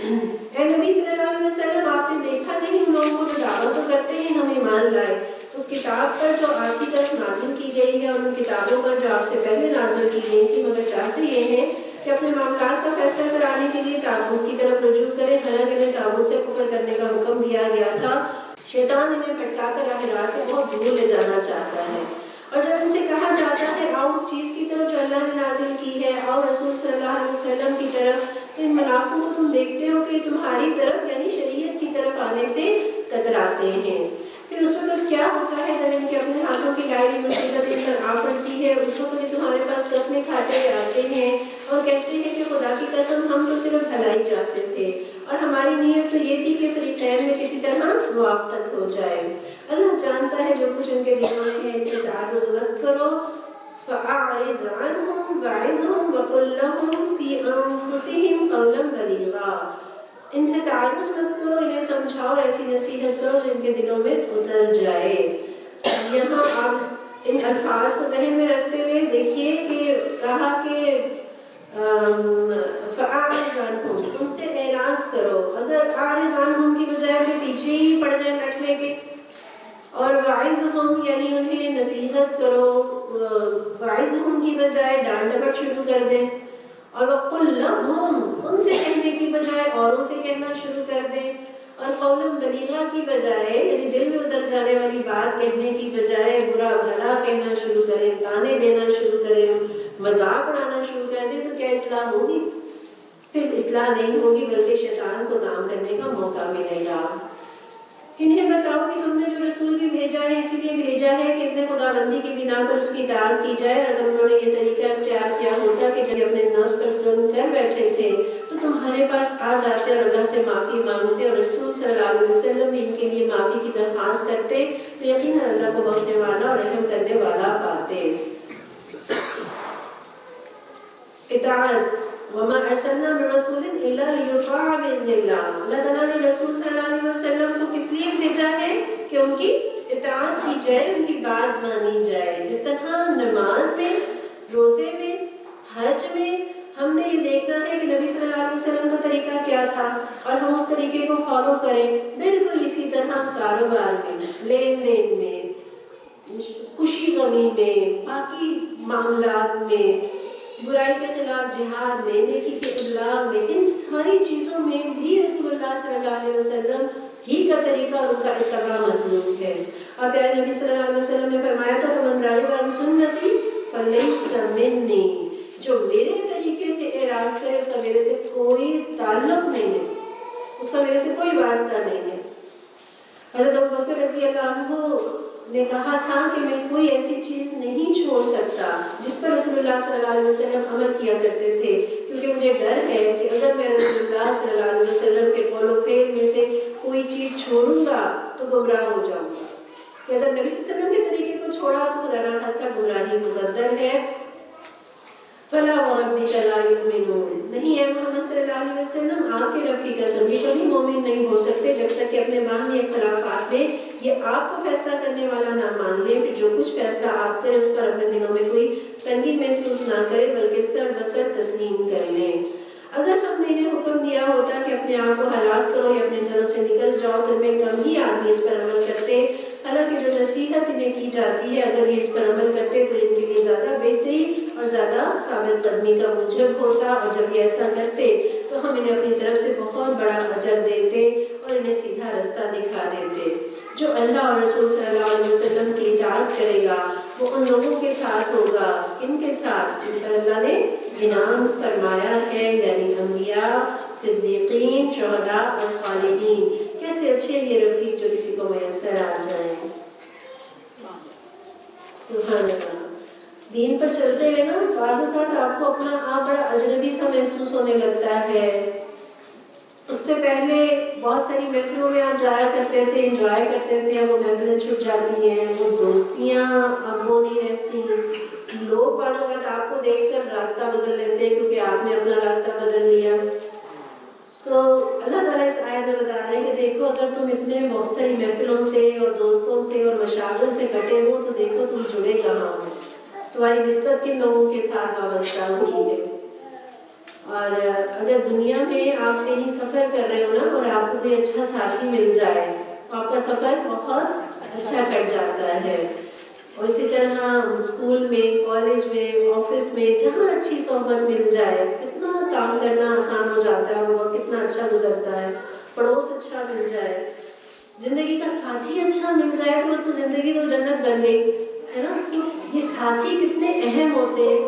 اے نبی صلی اللہ علیہ وسلم آپ نے دیکھا نہیں ان لوگوں کو جو دعویٰ تو کرتے ہیں ہم ایمان لائے اس کتاب پر جو آپ کی طرف نازل کی گئی ہے اور ان کتابوں پر جو آپ سے پہلے نازل کی گئی تھی، مگر چاہتے یہ ہیں کہ اپنے معاملات کا فیصلہ کرانے کے لیے تابوت کی طرف رجوع کریں، حالانکہ انہیں تابوت سے کفر کرنے کا حکم دیا گیا تھا۔ شیطان انہیں پھٹکا کر راہ راست سے بہت دور لے جانا چاہتا ہے۔ اور جب ان سے کہا جاتا ہے آؤ اس چیز کی طرف جو اللہ نے نازل کی ہے، آؤ رسول صلی اللہ علیہ وسلم کی طرف، تو ان منافقوں کو تم دیکھتے ہو کہ تمہاری طرف یعنی شریعت کی طرف آنے سے کتراتے ہیں۔ پھر اس وقت کیا ہوتا ہے جب ان کے اپنے ہاتھوں کی لائی ہوئی مصیبت ان پر آ پڑتی ہے، اس وقت یہ تمہارے پاس قسمیں کھاتے آتے ہیں اور کہتے ہیں کہ خدا کی قسم ہم تو صرف بھلائی چاہتے تھے اور ہماری نیت تو یہ تھی کہ فریقین میں کسی طرح موافقت ہو جائے۔ اللہ جانتا ہے جو کچھ ان کے دلوں میں ہے، ان سے تعرض مت کرو۔ فَأَعْرِضْ عَنْهُمْ وَعِظْهُمْ وَقُلْ لَهُمْ فِي أَنفُسِهِمْ قَوْلًا بَلِيغًا۔ ان سے تعرض مت کرو، انہیں سمجھاؤ اور ایسی نصیحت کرو جو ان کے دلوں میں اتر جائے۔ یہاں آپ ان الفاظ کو ذہن میں رکھتے ہوئے دیکھیے کہ کہا کہ فَأَعْرِضْ عَنْهُمْ، ان سے اعراض کرو۔ اگر اعرض عنہم کی بجائے میں پیچھے ہی پڑ جائیں بیٹھنے کے، اور وعظہم یعنی انہیں نصیحت کرو، وعظہم کی بجائے ڈانٹ ڈپٹ شروع کر دیں، اور وقل لہم ان سے کہنے کی بجائے اوروں سے کہنا شروع کر دیں، اور قولا بلیغا کی بجائے یعنی دل میں اتر جانے والی بات کہنے کی بجائے برا بھلا کہنا شروع کریں، تانے دینا شروع کریں، مذاق اڑانا شروع کر دیں، تو کیا اصلاح ہوگی؟ پھر اصلاح نہیں ہوگی بلکہ شیطان کو کام کرنے کا موقع ملے گا۔ انہیں بتاؤ کہ ہم نے جو رسول بھی بھیجا ہے اسی لیے بھیجا ہے کہ اس نے خدا بندی کی بنا پر اس کی اطاعت کی جائے۔ اگر انہوں نے یہ طریقہ اختیار کیا ہوتا کہ جب اپنے نفس پر ظلم کر بیٹھے تھے تو تمہارے پاس آ جاتے اور اللہ سے معافی مانگتے اور رسول صلی اللہ علیہ وسلم بھی ان کے لیے معافی کی درخواست کرتے تو یقیناً اللہ کو بخشنے والا اور رحم کرنے والا پاتے۔ اطاعت وَمَا أَرْسَلْنَا مِن رَّسُولٍ إِلَّا لِيُطَاعَ بِإِذْنِ اللَّهِ۔ اللہ تعالیٰ نے رسول صلی اللہ علیہ وسلم کو کس لیے بھیجا ہے کہ ان کی اطاعت کی جائے، ان کی بات مانی جائے۔ جس طرح نماز میں، روزے میں، حج میں ہم نے یہ دیکھنا ہے کہ نبی صلی اللہ علیہ وسلم کا طریقہ کیا تھا اور ہم اس طریقے کو فالو کریں، بالکل اسی طرح کاروبار میں، لین دین میں، خوشی غمی میں، باقی معاملات میں، برائی کے خلاف جہاد میں، نیکی کے ابلاغ میں، ان ساری چیزوں میں بھی رسول اللہ صلی اللہ علیہ وسلم ہی کا طریقہ اور ان کا اتباع مطلوب ہے۔ اور پیارے نبی صلی اللہ علیہ وسلم نے فرمایا تھا فَمَن رَغِبَ عَن سُنَّتِي فَلَيْسَ مِنِّي، جو میرے طریقے سے اعراض کرے اس کا میرے سے کوئی تعلق نہیں ہے، اس کا میرے سے کوئی واسطہ نہیں ہے۔ حضرت ابوبکر رضی اللہ عنہ نے کہا تھا کہ میں کوئی ایسی چیز نہیں چھوڑ سکتا جس پر رسول اللہ صلی اللہ علیہ وسلم عمل کیا کرتے تھے، کیونکہ مجھے ڈر ہے کہ اگر میں رسول اللہ صلی اللہ علیہ وسلم کے قول و فعل میں سے کوئی چیز چھوڑوں گا تو گمراہ ہو جاؤں گا، کہ اگر نبی صلی اللہ علیہ وسلم کے طریقے کو چھوڑا تو خدا نخواستہ گمراہی مقدر ہے۔ فَلَا وَرَبِّكَ لَا يُؤْمِنُونَ، نہیں ہے محمد صلی اللہ علیہ وسلم آپ کے رب کی قسم یہ کبھی مومن نہیں ہو سکتے جب تک کہ اپنے باہمی اختلافات میں یہ آپ کو فیصلہ کرنے والا نہ مان لیں، پھر جو کچھ فیصلہ آپ کریں اس پر اپنے دلوں میں کوئی تنگی محسوس نہ کرے بلکہ سر بسر تسلیم کر لیں۔ اگر ہم نے انہیں حکم دیا ہوتا کہ اپنے آپ کو ہلاک کرو یا اپنے گھروں سے نکل جاؤ تو ان میں کم ہی آدمی اس پر عمل کرتے، حالانکہ جو نصیحت انہیں کی جاتی ہے اگر یہ اس پر عمل کرتے تو ان کے لیے زیادہ بہتری اور زیادہ ثابت قدمی کا موجب ہوتا، اور جب یہ ایسا کرتے تو ہم انہیں اپنی طرف سے بہت بڑا اجر دیتے اور انہیں سیدھا رستہ دکھا دیتے۔ جو اللہ اور رسول صلی اللہ علیہ وسلم کی اطاعت کرے گا وہ ان لوگوں کے ساتھ ہوگا، ان کے ساتھ جن پر اللہ نے انعام فرمایا ہے، یعنی انبیاء، صدیقین، شہداء اور صالحین۔ کیسے اچھے یہ رفیق جو کسی کو میسر آ جائیں۔ سبحان اللہ۔ دین پر چلتے ہوئے نا بعض اوقات آپ کو اپنا آپ بڑا اجنبی سا محسوس ہونے لگتا ہے۔ اس سے پہلے بہت ساری محفلوں میں آپ جایا کرتے تھے، انجوائے کرتے تھے، اب وہ محفلیں چھٹ جاتی ہیں، وہ دوستیاں اب وہ نہیں رہتی، لوگ بعض اوقات آپ کو دیکھ کر راستہ بدل لیتے ہیں کیونکہ آپ نے اپنا راستہ بدل لیا۔ تو اللہ تعالیٰ اس آیت میں بتا رہے ہیں کہ دیکھو اگر تم اتنے بہت ساری محفلوں سے اور دوستوں سے اور مشاغل سے کٹے ہو تو دیکھو تم جڑے کہاں ہو، تمہاری نسبت کن لوگوں کے ساتھ وابستہ ہوئی ہے۔ اور اگر دنیا میں آپ کہیں سفر کر رہے ہو نا اور آپ کو کوئی اچھا ساتھی مل جائے تو آپ کا سفر بہت اچھا کٹ جاتا ہے. اور اسی طرح اسکول میں، کالج میں، آفس میں جہاں اچھی صحبت مل جائے کتنا کام کرنا آسان ہو جاتا ہے، وہ کتنا اچھا گزرتا ہے. پڑوس اچھا مل جائے، زندگی کا ساتھی اچھا مل جائے تو زندگی تو جنت بن گئی ہے نا. تو یہ ساتھی کتنے اہم ہوتے ہیں،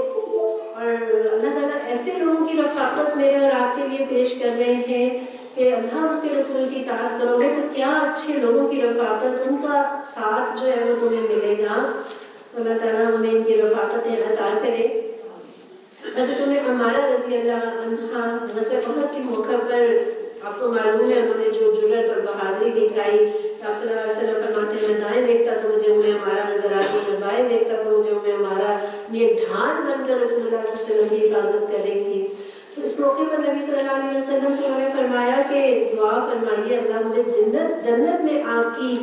اور اللہ تعالیٰ ایسے لوگوں کی رفاقت میرے اور آپ کے لیے پیش کر رہے ہیں کہ اللہ اور اس کے رسول کی اطاعت کرو گے تو کیا اچھے لوگوں کی رفاقت، ان کا ساتھ جو ہے وہ تمہیں ملے گا. تو اللہ تعالیٰ ہمیں ان کی رفاقتیں عطا کرے. حضرت عمارہ رضی اللہ عنہا غزوہ احد کے موقع پر آپ کو معلوم ہے انہوں نے جو جرأت اور بہادری دکھائی. آپ صلی اللہ علیہ وسلم فرماتے ہیں میں دائیں دیکھتا تو مجھے عمارہ نظر آتی، میں بائیں دیکھتا تو مجھے عمارہ ایک ڈھال بن کر رسول اللہ صلی اللہ علیہ وسلم کی حفاظت کر رہی تھی. تو اس موقع پر نبی صلی اللہ علیہ وسلم سے انہوں نے فرمایا کہ دعا فرمائیے اللہ مجھے جنت میں آپ کی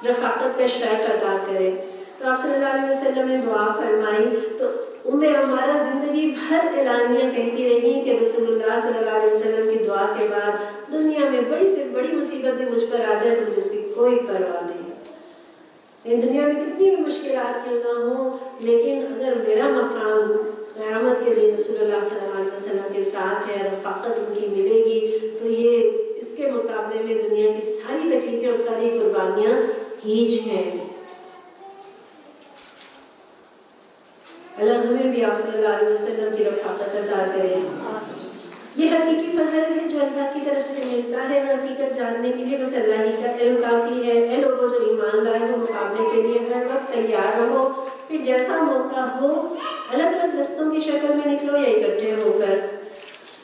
رفاقت کا شرف عطا کرے. تو آپ صلی اللہ علیہ وسلم نے دعا فرمائی تو عمارہ زندگی بھر اعلانیہ کہتی رہی کہ رسول اللہ صلی اللہ علیہ وسلم کی دعا کے بعد دنیا میں بڑی سے بڑی مصیبت بھی مجھ پر آ جائے تو مجھے اس کی کوئی پرواہ نہیں. دنیا میں کتنی بھی مشکلات کیوں نہ ہوں، لیکن اگر میرا مقام قیامت کے دن رسول اللہ صلی اللہ علیہ وسلم کے ساتھ ہے، رفاقت ان کی ملے گی تو یہ اس کے مقابلے میں دنیا کی ساری تکلیفیں اور ساری قربانیاں ہیچ ہیں. اللہ ہمیں بھی آپ صلی اللہ علیہ وسلم کی رفاقت عطا کرے. یہ حقیقی فضل ہے جو اللہ کی طرف سے ملتا ہے، اور حقیقت جاننے کے لیے بس اللہ ہی کا علم کافی ہے. اے لوگوں جو ایمان لائے ہو مقابلے کے لیے ہر وقت تیار رہو، پھر جیسا موقع ہو الگ الگ دستوں کی شکل میں نکلو یا اکٹھے ہو کر.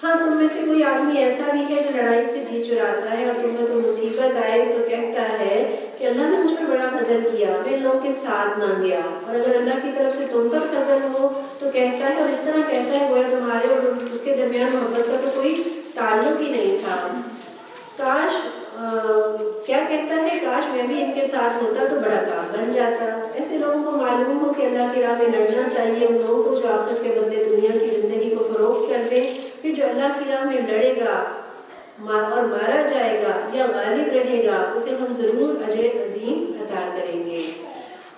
ہاں تم میں سے کوئی آدمی ایسا بھی ہے جو لڑائی سے جی چراتا ہے اور تم میں کوئی مصیبت آئے تو کہتا ہے کہ اللہ نے مجھ پر بڑا فضل کیا، میں لوگوں کے ساتھ نہ گیا. اور اگر اللہ کی طرف سے تم پر فضل ہو تو کہتا ہے، اور اس طرح کہتا ہے گویا تمہارے اور اس کے درمیان محبت کا تو کوئی تعلق ہی نہیں تھا. کاش کیا کہتا ہے کاش میں بھی ان کے ساتھ ہوتا تو بڑا کام بن جاتا. ایسے لوگوں کو معلوم ہو کہ اللہ کی راہ میں لڑنا چاہیے، ان لوگوں کو جو آخرت کے بدلے دنیا کی زندگی کو فروخت کر دیں. پھر جو اللہ کی راہ میں لڑے گا اور مارا جائے گا یا غالب رہے گا اسے ہم ضرور اجر عظیم عطا کریں گے.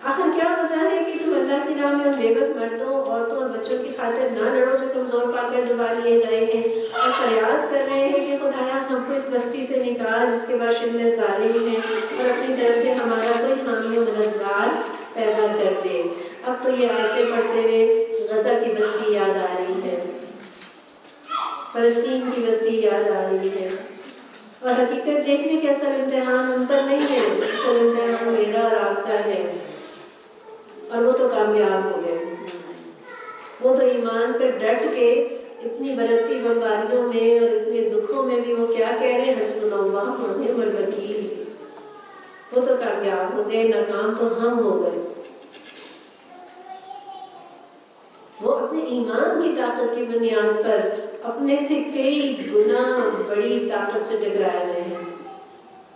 آخر کیا وجہ ہے کہ تم اللہ کی راہ میں ان بے بس مردوں، عورتوں اور بچوں کی خاطر نہ لڑو جو کمزور پا کر دبا لیے گئے ہیں، اور فریاد کر رہے ہیں کہ خدایا ہم کو اس بستی سے نکال جس کے بعد شمل ظالم ہیں، اور اپنی طرف سے ہمارا کوئی حامی و مددگار پیدا کر دے. اب تو یہ آیتیں پڑھتے ہوئے غزہ کی بستی یاد آ رہی ہے، فلسطین کی بستی یاد آ رہی ہے. اور حقیقت یہ ہے کہ اصل امتحان ان پر نہیں ہے، اصل امتحان میرا اور آپ کا ہے. اور وہ تو کامیاب ہو گئے، وہ تو ایمان پر ڈٹ کے اتنی برستی بمباریوں میں اور اتنے دکھوں میں بھی وہ کیا کہہ رہے ہیں، حسبنا اللہ و نعم الوکیل. وہ تو کامیاب ہو گئے، ناکام تو ہم ہو گئے. وہ اپنے ایمان کی طاقت کی بنیاد پر اپنے سے کئی گنا بڑی طاقت سے ٹکرائے ہوئے ہیں،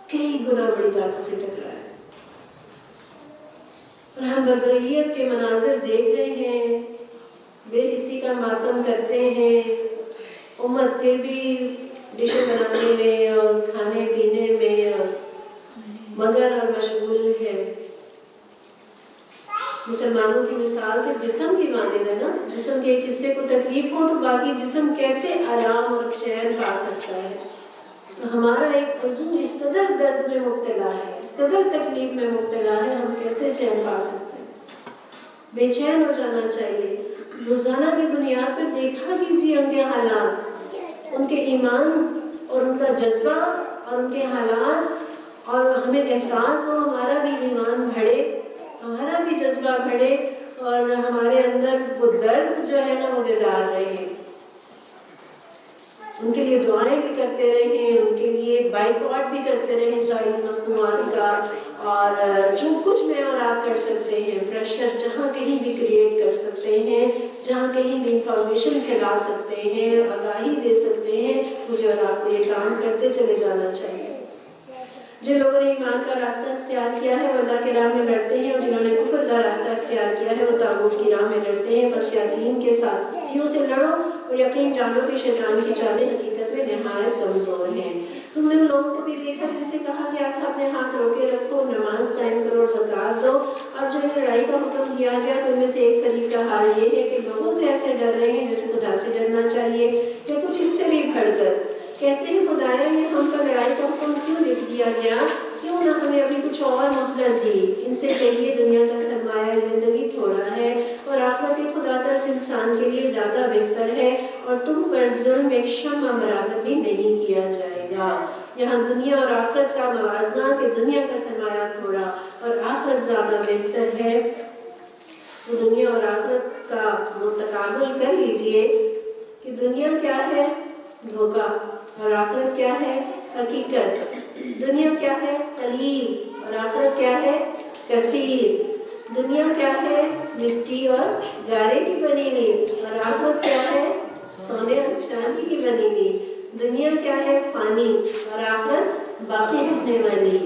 کئی گنا بڑی طاقت سے ٹکرائے. اور ہم بربریت کے مناظر دیکھ رہے ہیں، بے کسی کا ماتم کرتے ہیں. امت پھر بھی ڈشیں بنانے میں اور کھانے پینے میں مگر اور مشغول ہے. مسلمانوں کی مثال تو جسم کی مانند ہے نا، جسم کے ایک حصے کو تکلیف ہو تو باقی جسم کیسے آرام اور چین پا سکتا ہے. تو ہمارا ایک عضو اس قدر درد میں مبتلا ہے، اس قدر تکلیف میں مبتلا ہے، ہم کیسے چین پا سکتے ہیں؟ بے چین ہو جانا چاہیے. روزانہ کی بنیاد پر دیکھا کیجیے ان کے حالات، ان کے ایمان اور ان کا جذبہ اور ان کے حالات، اور ہمیں احساس ہو ہمارا بھی ایمان بڑھے، ہمارا بھی جذبہ بڑھے، اور ہمارے اندر وہ درد جو ہے نا وہ بیدار رہے. ان کے لیے دعائیں بھی کرتے رہیں، ان کے لیے بائیکاٹ بھی کرتے رہیں اسرائیلی مصنوعات کا. اور جو کچھ میں اور آپ کر سکتے ہیں، پریشر جہاں کہیں بھی کریٹ کر سکتے ہیں، جہاں کہیں بھی انفارمیشن پھیلا سکتے ہیں، آگاہی دے سکتے ہیں، مجھے اور آپ کو یہ کام کرتے چلے جانا چاہیے. جن لوگوں نے ایمان کا راستہ اختیار کیا ہے وہ اللہ کی راہ میں لڑتے ہیں، اور جنہوں نے کفر کا راستہ اختیار کیا ہے وہ طاغوت کی راہ میں لڑتے ہیں. بس شیاطین کے ساتھیوں سے لڑو اور یقین جانو کہ شیطان کی چالیں حقیقت میں نہایت کمزور ہیں۔ تم نے ان لوگوں کو بھی دیکھا جن سے کہا گیا تھا اپنے ہاتھ روکے رکھو، نماز قائم کرو اور زکوٰۃ دو، اب جو انہیں لڑائی کا حکم دیا گیا تو ان میں سے ایک فریق کا حال یہ ہے کہ لوگوں سے ایسے ڈر رہے ہیں جیسے خدا سے ڈرنا چاہیے کہ کچھ اس سے بھی بڑھ کر کہتے ہیں خدایا یہ ہم پر لڑائی کا حکم کیوں لکھ دیا گیا، کیوں نہ ہمیں ابھی کچھ اور مہلت دی۔ ان سے کہیے دنیا کا سرمایہ زندگی تھوڑا ہے اور آخرت خدا ترس انسان کے لیے زیادہ بہتر ہے، اور تم پر ظلم ایک شمع برابر بھی نہیں کیا جائے گا۔ یہاں دنیا اور آخرت کا موازنہ کہ دنیا کا سرمایہ تھوڑا اور آخرت زیادہ بہتر ہے، تو دنیا اور آخرت کا متقابل کر لیجئے کہ دنیا کیا ہے؟ دھوکہ، اور آخرت کیا ہے؟ حقیقت۔ دنیا کیا ہے؟ قلیل، اور آخرت کیا ہے؟ کثیر۔ دنیا کیا ہے؟ مٹی اور گارے کی بنی ہوئی، اور آخرت کیا ہے؟ سونے اور چاندی کی بنی ہوئی۔ دنیا کیا ہے؟ فانی، اور آخرت باقی رہنے والی۔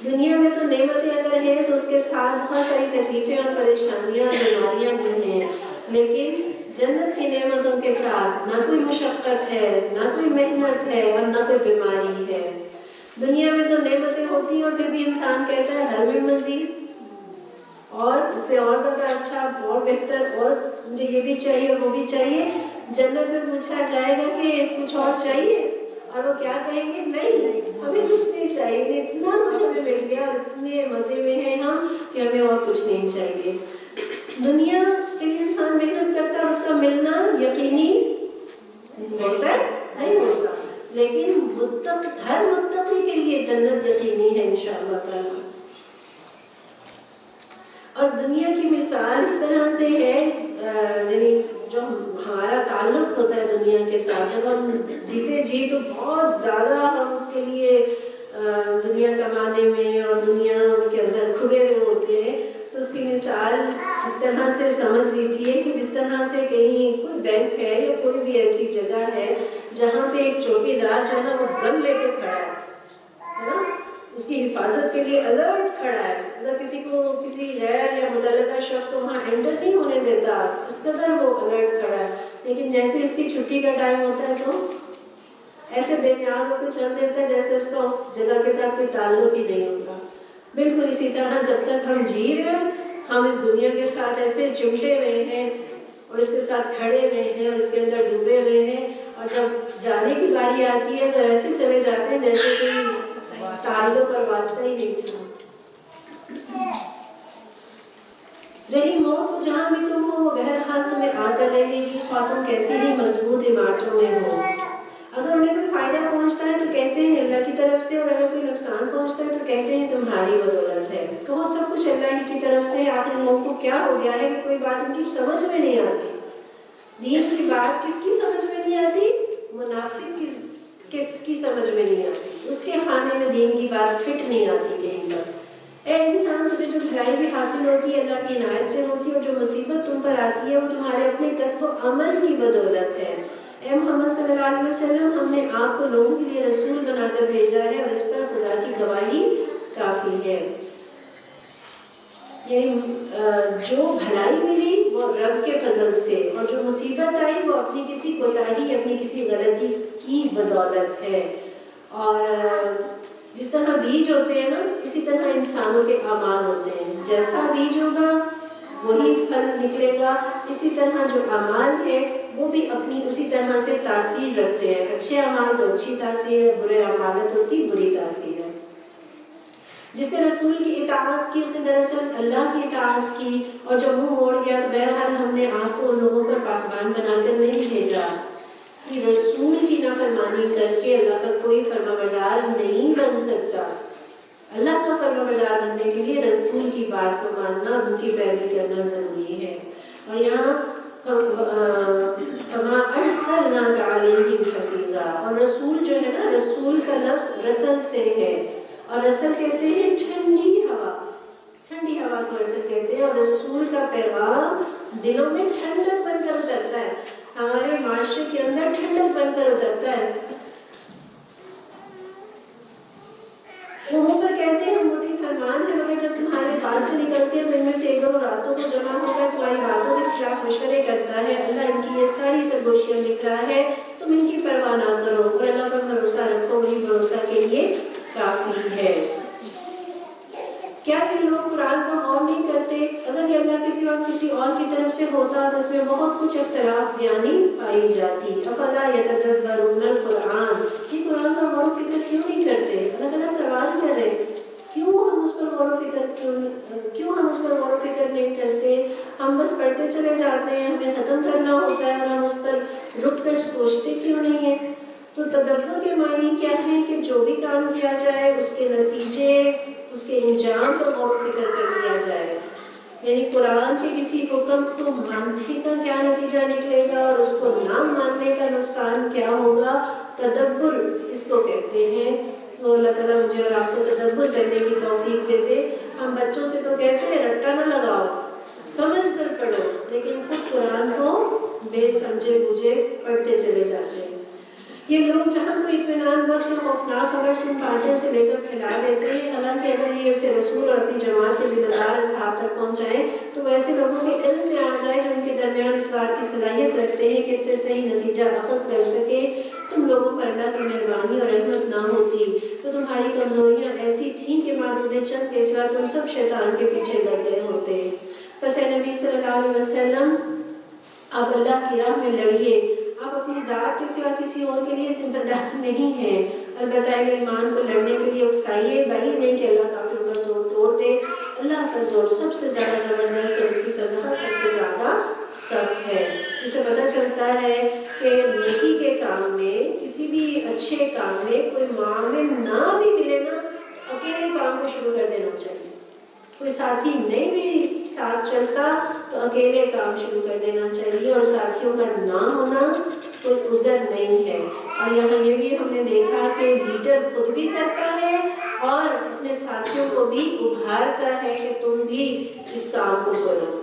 دنیا میں تو نعمتیں اگر ہیں تو اس کے ساتھ بہت ساری تکلیفیں اور پریشانیاں اور بیماریاں بھی ہیں، لیکن جنت کی نعمتوں کے ساتھ نہ کوئی مشقت ہے، نہ کوئی محنت ہے، اور نہ کوئی بیماری ہے۔ دنیا میں تو نعمتیں ہوتی ہیں اور پھر بھی انسان کہتا ہے ہر میں مزید، اور اس سے اور زیادہ اچھا، اور بہتر، اور مجھے یہ بھی چاہیے اور وہ بھی چاہیے۔ جنت میں پوچھا جائے گا کہ کچھ اور چاہیے، اور وہ کیا کہیں گے؟ نہیں، ہمیں کچھ نہیں چاہیے، اتنا کچھ ہمیں مل گیا اور اتنے مزے میں ہیں ہم کہ ہمیں اور کچھ نہیں چاہیے۔ دنیا کے لیے انسان محنت کرتا ہے اور اس کا ملنا یقینی ہوتا ہے؟ نہیں ہوتا، لیکن ہر متقی کے لیے جنت یقینی ہے انشاءاللہ تعالی۔ اور دنیا کی مثال اس طرح سے ہے، یعنی جو ہمارا تعلق ہوتا ہے دنیا کے ساتھ، جب ہم جیتے جی تو بہت زیادہ ہم اس کے لیے دنیا کمانے میں اور دنیا کے اندر کھبے ہوئے ہوتے ہیں، تو اس کی مثال اس طرح سے سمجھ لیجئے کہ جس طرح سے کہیں کوئی بینک ہے یا کوئی بھی ایسی جگہ ہے جہاں پہ ایک چوکیدار جو ہے نا وہ گن لے کے کھڑا ہے نا، اس کی حفاظت کے لیے الرٹ کھڑا ہے، اگر کسی غیر یا متعلقہ شخص کو وہاں انٹر نہیں ہونے دیتا، اس قدر وہ الرٹ کھڑا ہے، لیکن جیسے اس کی چھٹی کا ٹائم ہوتا ہے تو ایسے بے نیاز ہو کے چل دیتا ہے جیسے اس کا اس جگہ کے ساتھ کوئی تعلق ہی نہیں ہوتا۔ بالکل اسی طرح جب تک ہم جی رہے ہیں ہم اس دنیا کے ساتھ ایسے چمٹے ہوئے ہیں اور اس کے ساتھ کھڑے ہوئے ہیں اور اس کے اندر ڈوبے ہوئے ہیں، اور جب جانے کی باری آتی ہے تو ایسے چلے جاتے ہیں جیسے کوئی تعلق اور واسطہ ہی نہیں تھا۔ رہی موت تو جہاں بھی تم ہو وہ بہرحال تمہیں آ کر رہے گی، خواہ تم کیسی ہی مضبوط عمارتوں میں ہو۔ اگر انہیں کوئی فائدہ پہنچتا ہے تو کہتے ہیں اللہ کی طرف سے، اور اگر کوئی نقصان پہنچتا ہے تو کہتے ہیں تمہاری بدولت ہے۔ کہو سب کچھ اللہ ہی کی طرف سے، آخر ان لوگوں کو کیا ہو گیا ہے کہ کوئی بات ان کی سمجھ میں نہیں آتی۔ دین کی بات کس کی سمجھ میں نہیں آتی؟ منافق کس کی سمجھ میں نہیں آتی، اس کے خانے میں دین کی بات فٹ نہیں آتی کہیں پر۔ اے انسان، تجھے جو بھلائی بھی حاصل ہوتی ہے اللہ کی عنایت سے ہوتی ہے، اور جو مصیبت تم پر آتی ہے وہ تمہارے اپنے کسب و عمل کی بدولت ہے۔ اے محمد صلی اللہ علیہ وسلم، ہم نے آپ کو لوگوں کے لیے رسول بنا کر بھیجا ہے اور اس پر خدا کی گواہی کافی ہے۔ یعنی جو بھلائی ملی وہ رب کے فضل سے، اور جو مصیبت آئی وہ اپنی کسی کوتاہی، اپنی کسی غلطی کی بدولت ہے۔ اور جس طرح بیج ہوتے ہیں نا، اسی طرح انسانوں کے اعمال ہوتے ہیں، جیسا بیج ہوگا وہی پھل نکلے گا۔ اسی طرح جو اعمال ہے وہ بھی اپنی اسی طرح سے تاثیر رکھتے ہیں، اچھے اعمال تو اچھی تاثیر ہے، برے اعمال ہے تو اس کی بری تاثیر ہے۔ جس نے رسول کی اطاعت کی اس نے دراصل اللہ کی اطاعت کی، اور جو منہ موڑ گیا تو بہرحال ہم نے آپ کو ان لوگوں پر پاسبان بنا کر نہیں بھیجا کہ رسول کی نافرمانی کر کے اللہ کا کوئی فرمانبردار نہیں بن سکتا۔ اللہ کا فرمانبردار بننے کے لیے رسول کی بات کو ماننا، ان کی پیروی کرنا ضروری ہے۔ اور یہاں فَمَا أَرْسَلْنَاكَ عَلَيْهِمْ حَفِيظًا، اور رسول جو ہے نا، رسول کا لفظ رسل سے ہے، اور رسل کہتے ہیں ٹھنڈی ہوا، ٹھنڈی ہوا کو رسل کہتے ہیں، اور رسول کا پیغام دلوں میں ٹھنڈک بن کر اترتا ہے، ہمارے معاشرے کے اندر ٹھنڈک بن کر اترتا ہے۔ وہ منہ پر کہتے ہیں مطیع فرمان ہے، مگر جب تمہارے پاس سے نکلتے ہیں تو ان میں سے ایک اور راتوں کو جمع ہو کر تمہاری باتوں کے خلاف مشورے کرتا ہے۔ اللہ ان کی یہ ساری سرگوشیاں لکھ رہا آتی ہے۔ کیا یہ لوگ قرآن کو غور نہیں کرتے؟ اگر یہ اللہ کے سوا کسی اور کی طرف سے ہوتا تو اس میں بہت کچھ اختلاف بیانی پائی جاتی۔ افلا یتدبرون القرآن، یہ قرآن کا غور و فکر کیوں نہیں کرتے؟ اللہ تعالیٰ سوال کر رہے کیوں ہم اس پر غور و فکر نہیں کرتے؟ ہم بس پڑھتے چلے جاتے ہیں، ہمیں ختم کرنا ہوتا ہے اور ہم اس پر رک کر سوچتے کیوں نہیں ہیں؟ تو تدبر کے معنی کیا ہے کہ جو بھی کام کیا جائے اس کے نتیجے، اس کے انجام پر غور و فکر کر لیا جائے۔ یعنی قرآن کے کسی حکم کو ماننے کا کیا نتیجہ نکلے گا اور اس کو نہ ماننے کا نقصان کیا ہوگا، تدبر اس کو کہتے ہیں۔ تو اللہ تعالیٰ مجھے اور آپ کو تدبر کرنے کی توفیق دے دے۔ ہم بچوں سے تو کہتے ہیں رٹا نہ لگاؤ، سمجھ کر پڑھو، لیکن خود قرآن کو بے سمجھے بوجھے پڑھتے چلے جاتے ہیں۔ یہ لوگ جہاں کوئی اطمینان بخش یا خوفناک خبر سن پاتے اسے لے کر پھیلا دیتے ہیں، حالانکہ اگر یہ اسے رسول اور اپنی جماعت کے ذمہ دار اصحاب تک پہنچائیں تو وہ ایسے لوگوں کے علم میں آ جائے جو ان کے درمیان اس بات کی صلاحیت رکھتے ہیں کہ اس سے صحیح نتیجہ اخذ کر سکے۔ تم لوگوں پر اللہ کی مہربانی اور رحمت نہ ہوتی تو تمہاری کمزوریاں ایسی تھیں کہ معدود چند کے سوا تم سب شیطان کے پیچھے لگ گئے ہوتے۔ بس اے نبی صلی اللہ علیہ وسلم، آپ اللہ کی راہ میں لڑیے، آپ اپنی ذات کے سوا کسی اور کے لیے ذمہ دار نہیں ہیں۔ البتہ اہل ایمان کو لڑنے کے لیے اکسائیے، بھائی نہیں کہ اللہ کافروں کا زور توڑ دے۔ اللہ کا زور سب سے زیادہ زبردست اور اس کی سزا سب سے زیادہ سخت ہے۔ اس سے پتہ چلتا ہے کہ نیکی کے کام میں، کسی بھی اچھے کام میں کوئی معاون نہ بھی ملے نا، اکیلے کام کو شروع کر دینا چاہیے۔ کوئی ساتھی نہیں بھی ساتھ چلتا تو اکیلے کام شروع کر دینا چاہیے، اور ساتھیوں کا نہ ہونا کوئی عذر نہیں ہے۔ اور یہاں یہ بھی ہم نے دیکھا کہ لیڈر خود بھی کرتا ہے اور اپنے ساتھیوں کو بھی ابھارتا ہے کہ تم بھی اس کام کو کرو۔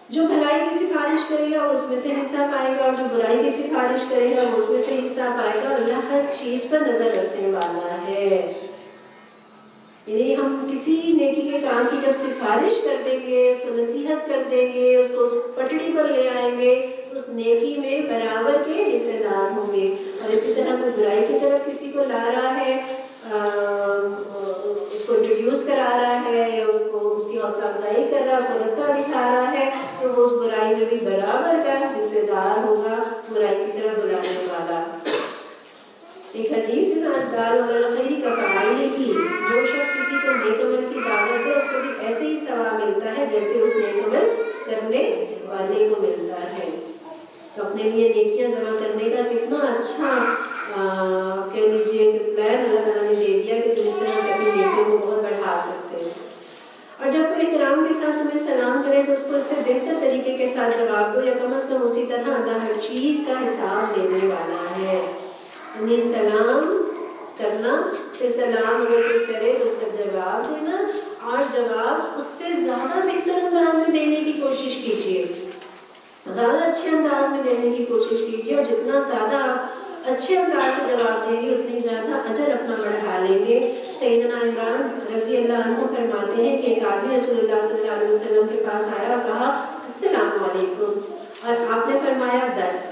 جو بھلائی کی سفارش کرے گا اس میں سے حصہ پائے گا، اور جو برائی کی سفارش کرے گا اس میں سے حصہ پائے گا۔ اللہ ہر چیز پر نظر رکھنے والا ہے۔ یعنی ہم کسی نیکی کے کام کی جب سفارش کر دیں گے، اس کو نصیحت کر دیں گے، اس کو اس پٹڑی پر لے آئیں گے تو اس نیکی میں برابر کے حصے دار ہوں گے۔ اور اسی طرح کوئی برائی کی طرف کسی کو لا رہا ہے، اس کو انٹروڈیوس کرا رہا ہے یا اس کی حوصلہ افزائی کر رہا ہے، اس کو رستہ دکھا رہا ہے، تو وہ اس برائی میں بھی برابر کا حصے دار ہوگا، برائی کی طرف بلانے والا۔ ایک حدیث میں الدال علی الخیر کفاعلہ کی، جو شخص کسی کو نیک عمل کی دعوت دے اس کو بھی ایسے ہی ثواب ملتا ہے جیسے اس نیک عمل کرنے والے کو ملتا ہے۔ تو اپنے لیے نیکیاں جمع کرنے کا کتنا اچھا کہہ لیجیے کہ پلان اللہ تعالیٰ نے دے دیا کہ تم اس طرح سے اپنی نیکیوں کو بہت بڑھا سکتے ہو۔ اور جب کوئی احترام کے ساتھ تمہیں سلام کرے تو اس کو اس سے بہتر طریقے کے ساتھ جواب دو، یا کم از کم اسی طرح اللہ ہر چیز کا حساب لینے والا ہے۔ انہیں سلام کرنا، پھر سلام اگر کوئی کرے تو اس کا جواب دینا، اور جواب اس سے زیادہ بہتر انداز میں دینے کی کوشش کیجیے، زیادہ اچھے انداز میں دینے کی کوشش کیجیے، اور جتنا زیادہ آپ اچھے انداز سے جواب دیں گے اتنی زیادہ اجر اپنا بڑھا لیں گے۔ سیدنا عمران رضی اللہ عنہ فرماتے ہیں کہ ایک آدمی رسول اللہ صلی اللہ علیہ وسلم کے پاس آیا اور کہا السلام علیکم، اور آپ نے فرمایا 10۔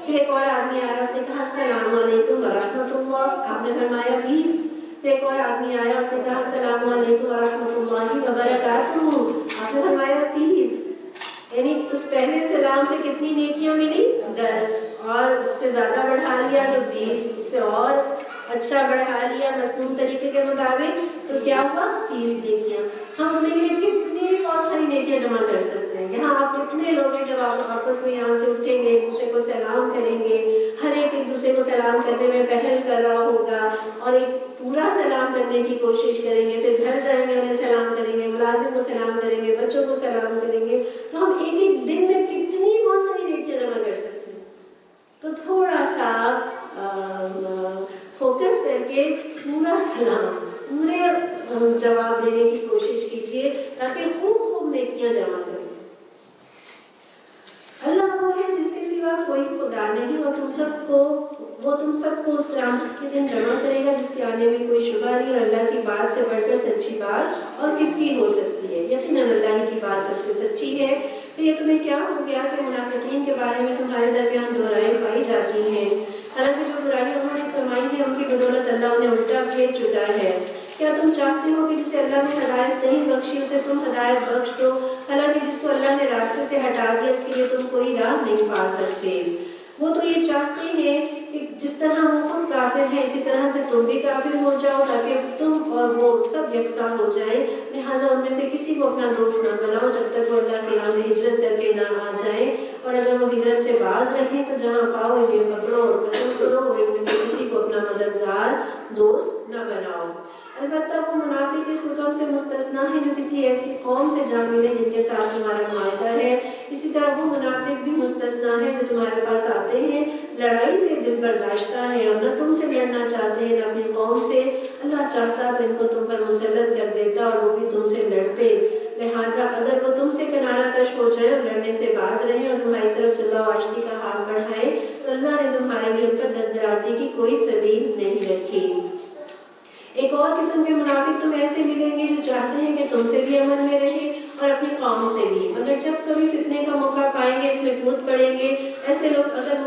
پھر ایک اور آدمی آیا، اس نے کہا السلام علیکم ورحمۃ اللہ، آپ نے فرمایا 20۔ پھر ایک اور آدمی آیا، اس نے کہا السلام علیکم ورحمۃ اللہ وبرکاتہ، آپ نے فرمایا 30۔ یعنی اس پہلے سلام سے کتنی نیکیاں ملی؟ 10، اور اس سے زیادہ بڑھا لیا تو 20، اس سے اور اچھا بڑھا لیا مسنون طریقے کے مطابق تو کیا ہوا؟ 30 نیکیاں۔ ہم اپنے لیے کتنی بہت ساری نیکیاں جمع کر سکتے ہیں۔ یہاں آپ کتنے لوگ ہیں جب آپ آپس میں یہاں سے اٹھیں گے، ایک دوسرے کو سلام کریں گے، ہر ایک دوسرے کو سلام کرنے میں پہل کر رہا ہوگا اور ایک پورا سلام کرنے کی کوشش کریں گے، پھر گھر جائیں گے انہیں سلام کریں گے، ملازم کو سلام کریں گے، بچوں کو سلام کریں گے، تو ہم ایک ایک دن میں کتنی بہت ساری نیکیاں جمع کر سکتے ہیں۔ تو تھوڑا سا فوکس کر کے پورا سلام، پورے جواب دینے کی کوشش کیجیے تاکہ خوب نیکیاں جمع کریں۔ اللہ وہ ہے جس کے سوا کوئی خدا نہیں، اور تم سب کو اس قیامت کے دن جمع کرے گا جس کے آنے میں کوئی شبہ نہیں، اور اللہ کی بات سے بڑھ کر سچی بات اور کس کی ہو سکتی ہے؟ یقیناً اللہ کی بات سب سے سچی ہے۔ تو یہ تمہیں کیا ہو گیا کہ منافقین کے بارے میں تمہارے درمیان دو رائیں پائی جاتی ہیں؟ حالانکہ جو برائیاں انہوں نے کمائی ہیں ان کی بدولت اللہ انہیں الٹا بھیج چکا ہے۔ کیا تم چاہتے ہو کہ جسے اللہ نے ہدایت نہیں بخشی اسے تم ہدایت بخش دو، حالانکہ جس کو اللہ نے راستے سے ہٹا دیا اس کے لیے تم کوئی راہ نہیں پا سکتے۔ وہ تو یہ چاہتے ہیں کہ جس طرح وہ خود کافر ہیں اسی طرح سے تم بھی کافر ہو جاؤ تاکہ تم اور وہ سب یکساں ہو جائیں، لہٰذا ان میں سے کسی کو اپنا دوست نہ بناؤ جب تک وہ اللہ کی راہ میں ہجرت کر کے نہ آ جائیں، اور اگر وہ ہجرت سے باز رہیں تو جہاں پاؤ انہیں پکڑو اور قتل کرو اور ان میں سے کسی کو اپنا مددگار دوست نہ بناؤ۔ البتہ وہ منافق اس حکم سے مستثنیٰ ہیں جو کسی ایسی قوم سے جا ملے جن کے ساتھ تمہارا معاہدہ ہے، اسی طرح وہ منافق بھی مستثنیٰ ہیں جو تمہارے پاس آتے ہیں لڑائی سے دل برداشتہ ہیں اور نہ تم سے لڑنا چاہتے ہیں نہ اپنی قوم سے، اللہ چاہتا تو ان کو تم پر مسلط کر دیتا اور وہ بھی تم سے لڑتے، لہٰذا اگر وہ تم سے کنارہ کش ہو جائے اور لڑنے سے باز رہیں اور تمہاری طرف صلح و آشتی کا ہاتھ بڑھائیں تو اللہ نے تمہارے لیے ان پر دست درازی کی کوئی سبیل نہیں رکھی۔ ایک اور قسم کے منافق تم ایسے ملیں گے جو چاہتے ہیں کہ تم سے بھی امن میں رہیں اور اپنی قوم سے بھی، مگر جب کبھی فتنے کا موقع پائیں گے اس میں کود پڑیں گے۔ ایسے لوگ اگر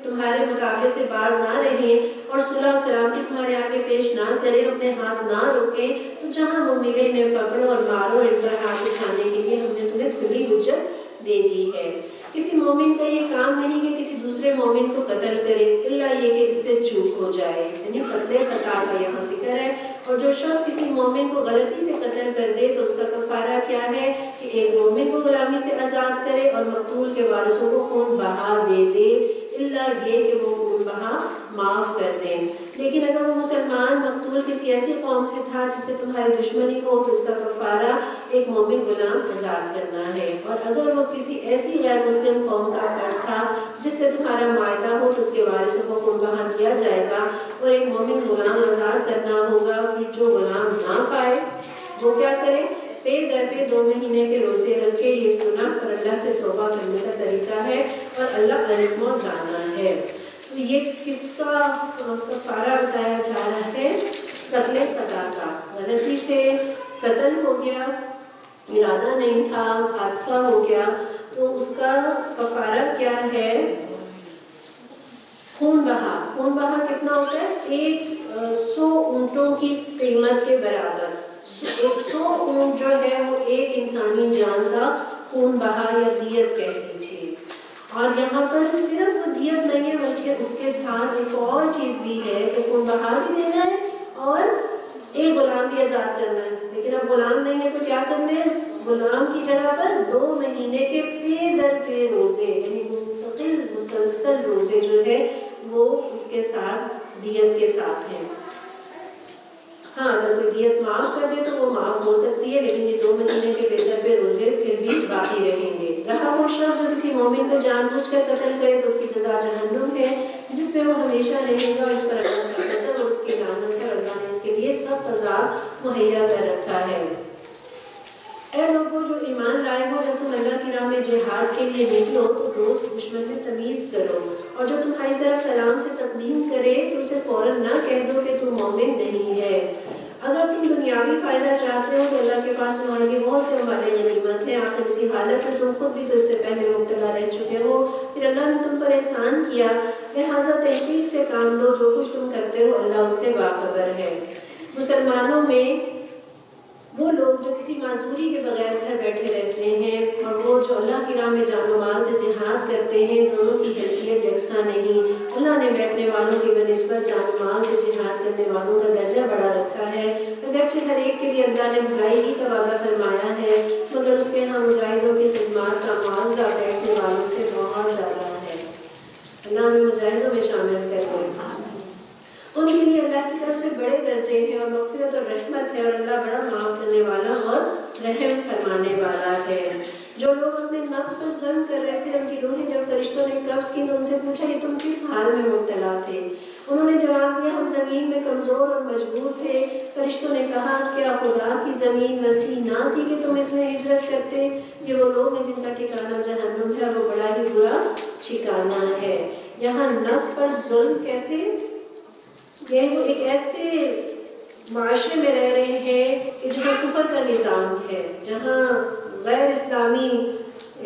تمہارے مقابلے سے باز نہ رہیں اور صلح و سلامتی تمہارے آگے پیش نہ کریں، اپنے ہاتھ نہ روکیں، تو جہاں وہ ملے انہیں پکڑو اور مارو، ان پر ہاتھ اٹھانے کے لیے ہم نے تمہیں کھلی حجت دے دی ہے۔ کسی مومن کا یہ کام نہیں کہ کسی دوسرے مومن کو قتل کرے الا یہ کہ اس سے چوک ہو جائے، یعنی قتل خطا کا یہاں ذکر ہے، اور جو شخص کسی مومن کو غلطی سے قتل کر دے تو اس کا کفارہ کیا ہے کہ ایک مومن کو غلامی سے آزاد کرے اور مقتول کے وارثوں کو خون بہا دے دے، الا یہ کہ وہ خون بہا معاف کر دیں۔ لیکن اگر وہ مسلمان مقتول کسی ایسی قوم سے تھا جس سے تمہاری دشمنی ہو تو اس کا کفارہ ایک مومن غلام آزاد کرنا ہے، اور اگر وہ کسی ایسی غیر مسلم قوم کا فرد تھا جس سے تمہارا معاہدہ ہو تو اس کے وارثوں کو خون بہا دیا جائے گا، اور ایک مومن غلام آزاد کرنا ہوگا، جو غلام نہ پائے وہ کیا کرے، پے در پہ 2 مہینے کے روزے رکھے۔ یہ اس گناہ پر اللہ سے توبہ کرنے کا طریقہ ہے اور اللہ علیم و دانا ہے۔ تو یہ کس کا کفارہ بتایا جا رہا ہے؟ قتل خطا کا، غلطی سے قتل ہو گیا، ارادہ نہیں تھا، حادثہ ہو گیا، تو اس کا کفارہ کیا ہے؟ خون بہا۔ خون بہا کتنا ہوتا ہے؟ 100 اونٹوں کی قیمت کے برابر۔ 100 اونٹ جو ہے وہ ایک انسانی جان کا خون بہا یا دیت کہہ لیجیے، اور یہاں پر صرف دیت نہیں ہے بلکہ اس کے ساتھ ایک اور چیز بھی ہے کہ خون بہا بھی دینا ہے اور ایک غلام بھی آزاد کرنا ہے۔ لیکن اب غلام نہیں ہے تو کیا کرنا ہے؟ اس غلام کی جگہ پر 2 مہینے کے پے در پے روزے، یعنی مستقل مسلسل روزے جو ہے وہ اس کے ساتھ دیت کے ساتھ ہیں۔ ہاں اگر کوئی دیت معاف کر دے تو وہ معاف ہو سکتی ہے، لیکن یہ 2 مہینے کے بے در پہ روزے پھر بھی باقی رہیں گے۔ رہا وہ شخص جو کسی مومن کو جان بوجھ کر قتل کرے تو اس کی جزا جہنم ہے جس میں وہ ہمیشہ رہے گا، اور اس پر اللہ کا غضب اور اس کی لعنت ہے، اور اللہ نے اس کے لیے سخت عذاب مہیا کر رکھا ہے۔ اے لوگوں جو ایمان لائے ہو، جب تم اللہ کی راہ میں جہاد کے لیے نکلو تو دوست دشمن میں تمیز کرو، اور جو تمہاری طرف سلام سے تقدیم کرے تو اسے فوراً نہ کہہ دو کہ تم مومن نہیں ہے۔ اگر تم دنیاوی فائدہ چاہتے ہو تو اللہ کے پاس تمہارے لیے بہت سے مال غنیمت ہیں، آخر اسی حالت میں تم خود بھی تو اس سے پہلے مبتلا رہ چکے ہو، پھر اللہ نے تم پر احسان کیا، لہٰذا تحقیق سے کام لو، جو کچھ تم کرتے ہو اللہ اس سے باخبر ہے۔ مسلمانوں میں وہ لوگ جو کسی معذوری کے بغیر گھر بیٹھے رہتے ہیں اور وہ جو اللہ کی راہ میں جان و مال سے جہاد کرتے ہیں، دونوں کی حیثیت یکساں نہیں۔ اللہ نے بیٹھنے والوں کی بنسبت جان و مال سے جہاد کرنے والوں کا درجہ بڑا رکھا ہے، اگرچہ ہر ایک کے لیے اللہ نے بھلائی ہی کا وعدہ فرمایا ہے، مگر اس کے ہاں مجاہدوں کی خدمات کا معاوضہ بیٹھنے والوں سے بہت زیادہ ہے۔ اللہ میں مجاہدوں میں شامل کر دے۔ ان کے لیے اللہ کی طرف سے بڑے درجے ہیں اور مغفرت اور رحمت ہے، اور اللہ بڑا معاف کرنے والا اور رحم فرمانے والا ہے۔ جو لوگ اپنے نفس پر ظلم کر رہے تھے، ان کی روحیں جب فرشتوں نے قبض کی تو ان سے پوچھا کہ تم کس حال میں مبتلا تھے؟ انہوں نے جواب دیا ہم زمین میں کمزور اور مجبور تھے۔ فرشتوں نے کہا کیا خدا کی زمین وسیع نہ تھی کہ تم اس میں ہجرت کرتے؟ یہ وہ لوگ ہیں جن کا ٹھکانہ جہنم ہے اور وہ بڑا ہی برا ٹھکانہ ہے۔ یہاں نفس پر ظلم کیسے؟ یہ وہ ایک ایسے معاشرے میں رہ رہے ہیں کہ جہاں کفر کا نظام ہے، جہاں غیر اسلامی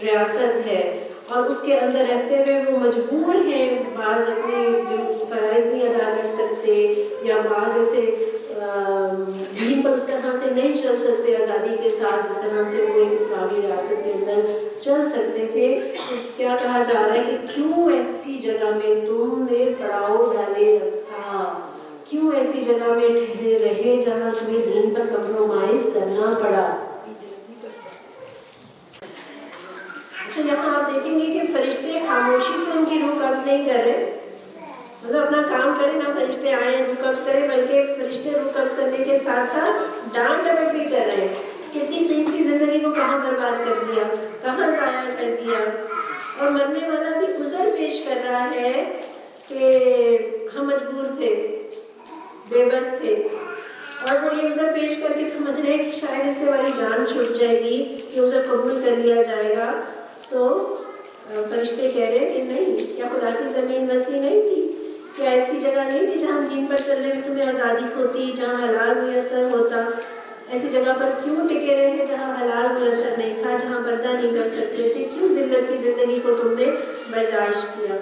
ریاست ہے، اور اس کے اندر رہتے ہوئے وہ مجبور ہیں، بعض اپنے فرائض نہیں ادا کر سکتے، یا بعض ایسے دین پر اس طرح سے نہیں چل سکتے آزادی کے ساتھ جس طرح سے وہ ایک اسلامی ریاست کے اندر چل سکتے تھے. کیا کہا جا رہا ہے کہ کیوں ایسی جگہ میں تم نے پڑاؤ ڈالے رکھا, کیوں ایسی جگہ میں ٹھہرے رہے جہاں تمہیں دین پر کمپرومائز کرنا پڑا. اچھا یہاں آپ دیکھیں گے کہ فرشتے خاموشی سے ان کی روح قبض نہیں کر رہے, مطلب اپنا کام کریں نہ فرشتے آئیں روح قبض کریں, بلکہ فرشتے روح قبض کرنے کے ساتھ ساتھ ڈانٹ ڈپٹ بھی کر رہے ہیں. کتنی قیمتی زندگی کو کہاں برباد کر دیا, کہاں ضائع کر دیا. اور مرنے والا بھی عذر پیش کر رہا ہے کہ ہم مجبور تھے, بے بس تھے, اور وہ یہ عذر پیش کر کے سمجھ رہے کہ شاید اس سے ہماری جان چھوٹ جائے گی, یہ عذر قبول کر لیا جائے گا. تو فرشتے کہہ رہے کہ نہیں, کیا خدا کی زمین وسیع نہیں تھی, کیا ایسی جگہ نہیں تھی جہاں دین پر چلنے میں تمہیں آزادی ہوتی, جہاں حلال میسر ہوتا. ایسی جگہ پر کیوں ٹکے رہے جہاں حلال میسر نہیں تھا, جہاں پردہ نہیں کر سکتے تھے, کیوں ذلت کی زندگی کو تم نے برداشت کیا.